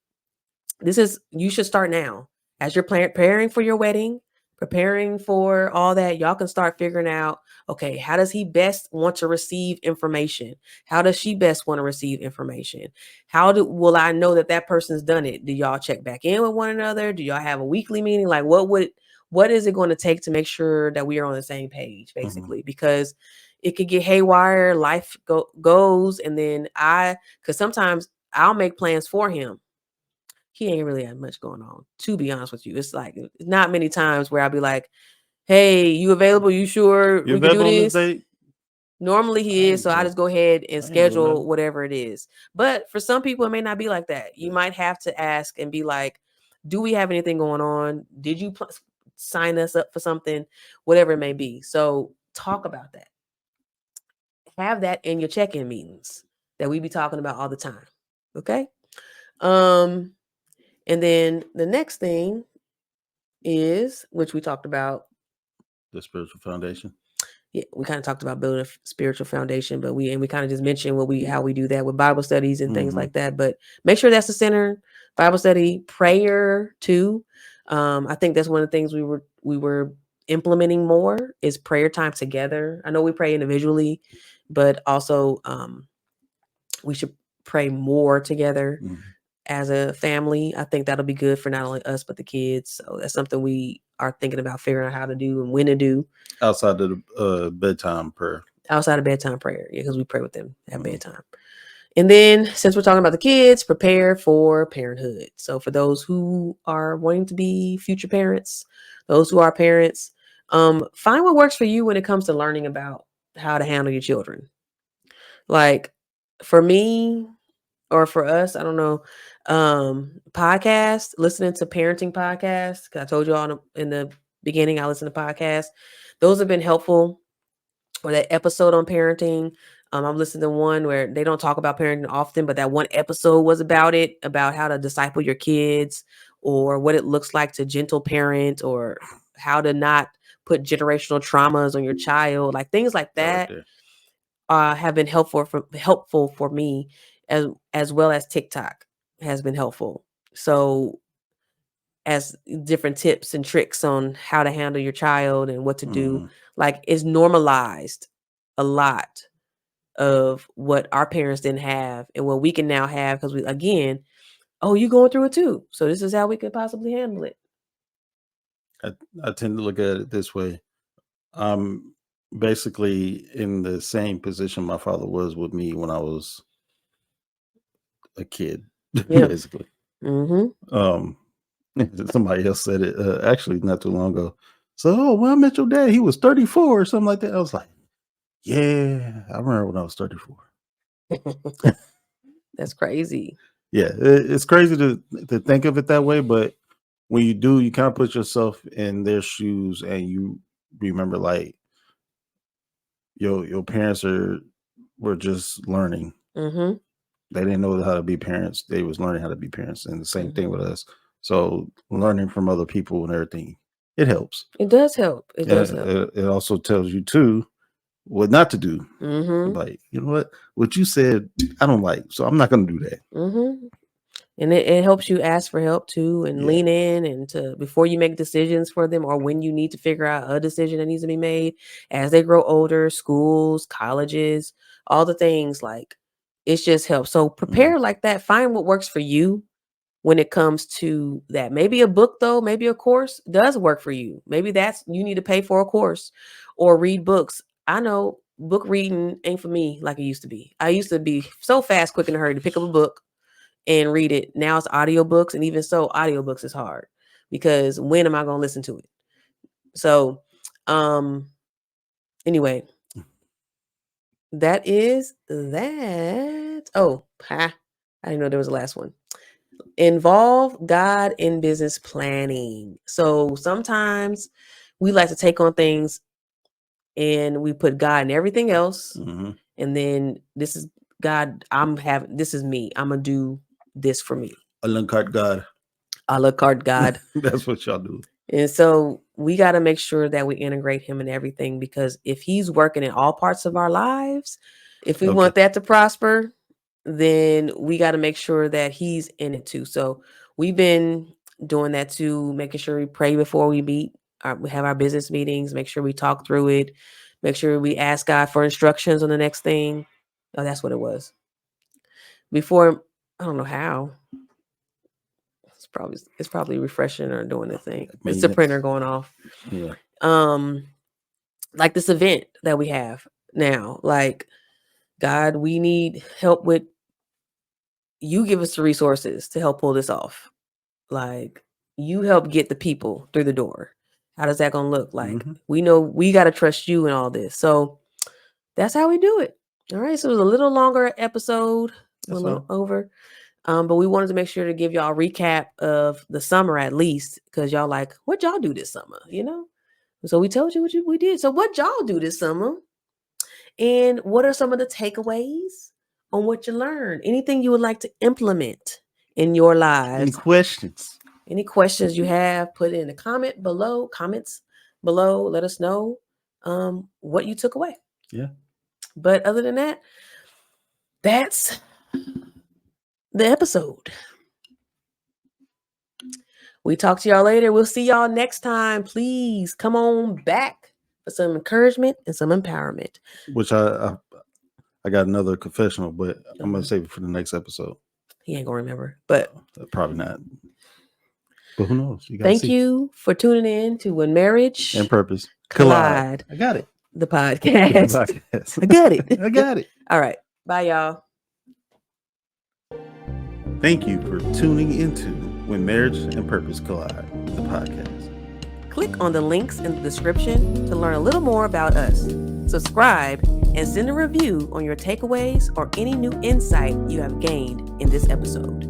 Speaker 2: you should start now as you're preparing for your wedding, preparing for all that. Y'all can start figuring out, okay, how does he best want to receive information? How does she best want to receive information? Will I know that person's done it? Do y'all check back in with one another? Do y'all have a weekly meeting? Like, what is it going to take to make sure that we are on the same page, basically? Because it could get haywire, life goes, and then because sometimes I'll make plans for him. He ain't really had much going on, to be honest with you. It's like not many times where I'll be like, hey, you available? You sure we can do this? Normally he is, so I just go ahead and schedule whatever it is. But for some people, it may not be like that. You might have to ask and be like, do we have anything going on? Did you sign us up for something? Whatever it may be. So talk about that. Have that in your check-in meetings that we be talking about all the time. Okay? And then the next thing is, which we talked about,
Speaker 1: the spiritual foundation.
Speaker 2: Yeah, we kind of talked about building a spiritual foundation, but we kind of just mentioned how we do that with Bible studies and things like that. But make sure that's the center. Bible study, prayer too. I think that's one of the things we were implementing more is prayer time together. I know we pray individually, but also we should pray more together. As a family. I think that'll be good for not only us, but the kids. So that's something we are thinking about figuring out how to do and when to do.
Speaker 1: Outside of the bedtime prayer.
Speaker 2: Outside of bedtime prayer. Yeah, because we pray with them at bedtime. And then since we're talking about the kids, prepare for parenthood. So for those who are wanting to be future parents, those who are parents, find what works for you when it comes to learning about how to handle your children. Like for me, or for us, I don't know, podcasts, listening to parenting podcasts. Cause I told you all in the beginning, I listen to podcasts. Those have been helpful. Or that episode on parenting. I'm listening to one where they don't talk about parenting often, but that one episode was about how to disciple your kids, or what it looks like to gentle parent, or how to not put generational traumas on your child, like things like that. Have been helpful for me, as well as TikTok has been helpful. So as different tips and tricks on how to handle your child and what to do, like it's normalized a lot of what our parents didn't have and what we can now have, because you're going through it too. So this is how we could possibly handle it.
Speaker 1: I tend to look at it this way. I'm basically in the same position my father was with me when I was a kid, basically. Somebody else said it actually not too long ago. So, when I met your dad, he was 34 or something like that. I was like, yeah, I remember when I was 34.
Speaker 2: That's crazy.
Speaker 1: Yeah, it's crazy to think of it that way, but when you do, you kind of put yourself in their shoes and you remember, like, your parents were just learning. They didn't know how to be parents. They was learning how to be parents, and the same thing with us. So learning from other people and everything, it helps.
Speaker 2: It does help. It does help.
Speaker 1: It also tells you too what not to do. Like, you know what you said I don't like, so I'm not going to do that.
Speaker 2: And it helps you ask for help too, and lean in, and before you make decisions for them, or when you need to figure out a decision that needs to be made as they grow older, schools, colleges, all the things, like it just helps. So prepare like that. Find what works for you when it comes to that. Maybe a book, though, maybe a course does work for you. Maybe you need to pay for a course or read books. I know book reading ain't for me like it used to be. I used to be so fast, quick, in a hurry to pick up a book and read it. Now it's audiobooks, and even so, audiobooks is hard because when am I going to listen to it? So Anyway, that is that. Oh, I didn't know there was a last one. Involve God in business planning. So sometimes we like to take on things and we put God in everything else.
Speaker 1: Mm-hmm.
Speaker 2: And then this is God. This is me. I'm going to do this for me.
Speaker 1: A la carte God.
Speaker 2: A la carte God.
Speaker 1: That's what y'all do.
Speaker 2: And so we got to make sure that we integrate him in everything, because if he's working in all parts of our lives, if we want that to prosper, then we got to make sure that he's in it too. So we've been doing that too, making sure we pray before we meet. We have our business meetings, make sure we talk through it, make sure we ask God for instructions on the next thing. Oh, that's what it was. Before, I don't know how. It's probably refreshing or doing the thing. It's the printer going off.
Speaker 1: Yeah.
Speaker 2: Like this event that we have now, like, God, we need help with, you give us the resources to help pull this off. Like, you help get the people through the door. How does that gonna look like? We know we got to trust you in all this. So that's how we do it. All right. So it was a little longer episode, a little over. But we wanted to make sure to give y'all a recap of the summer at least, because y'all like, what y'all do this summer, you know? So we told you what we did. So what y'all do this summer? And what are some of the takeaways on what you learned? Anything you would like to implement in your lives? Any questions you have, put it in the comments below. Let us know what you took away.
Speaker 1: Yeah.
Speaker 2: But other than that, that's the episode. We talk to y'all later. We'll see y'all next time. Please come on back for some encouragement and some empowerment.
Speaker 1: Which I got another confessional, but I'm gonna save it for the next episode.
Speaker 2: He ain't gonna remember, but
Speaker 1: probably not. But who knows?
Speaker 2: Thank you for tuning in to When Marriage
Speaker 1: and Purpose Collide. I got it.
Speaker 2: The podcast. I got it.
Speaker 1: I got it.
Speaker 2: All right. Bye, y'all.
Speaker 1: Thank you for tuning into When Marriage and Purpose Collide, the podcast.
Speaker 2: Click on the links in the description to learn a little more about us. Subscribe and send a review on your takeaways or any new insight you have gained in this episode.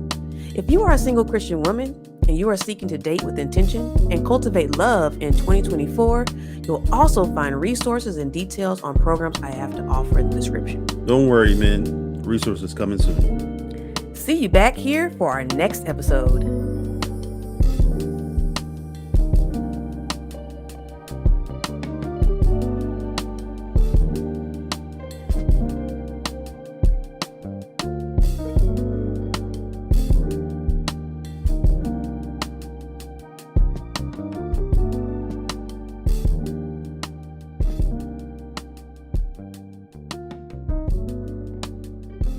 Speaker 2: If you are a single Christian woman and you are seeking to date with intention and cultivate love in 2024, you'll also find resources and details on programs I have to offer in the description.
Speaker 1: Don't worry, man. Resources coming soon.
Speaker 2: See you back here for our next episode.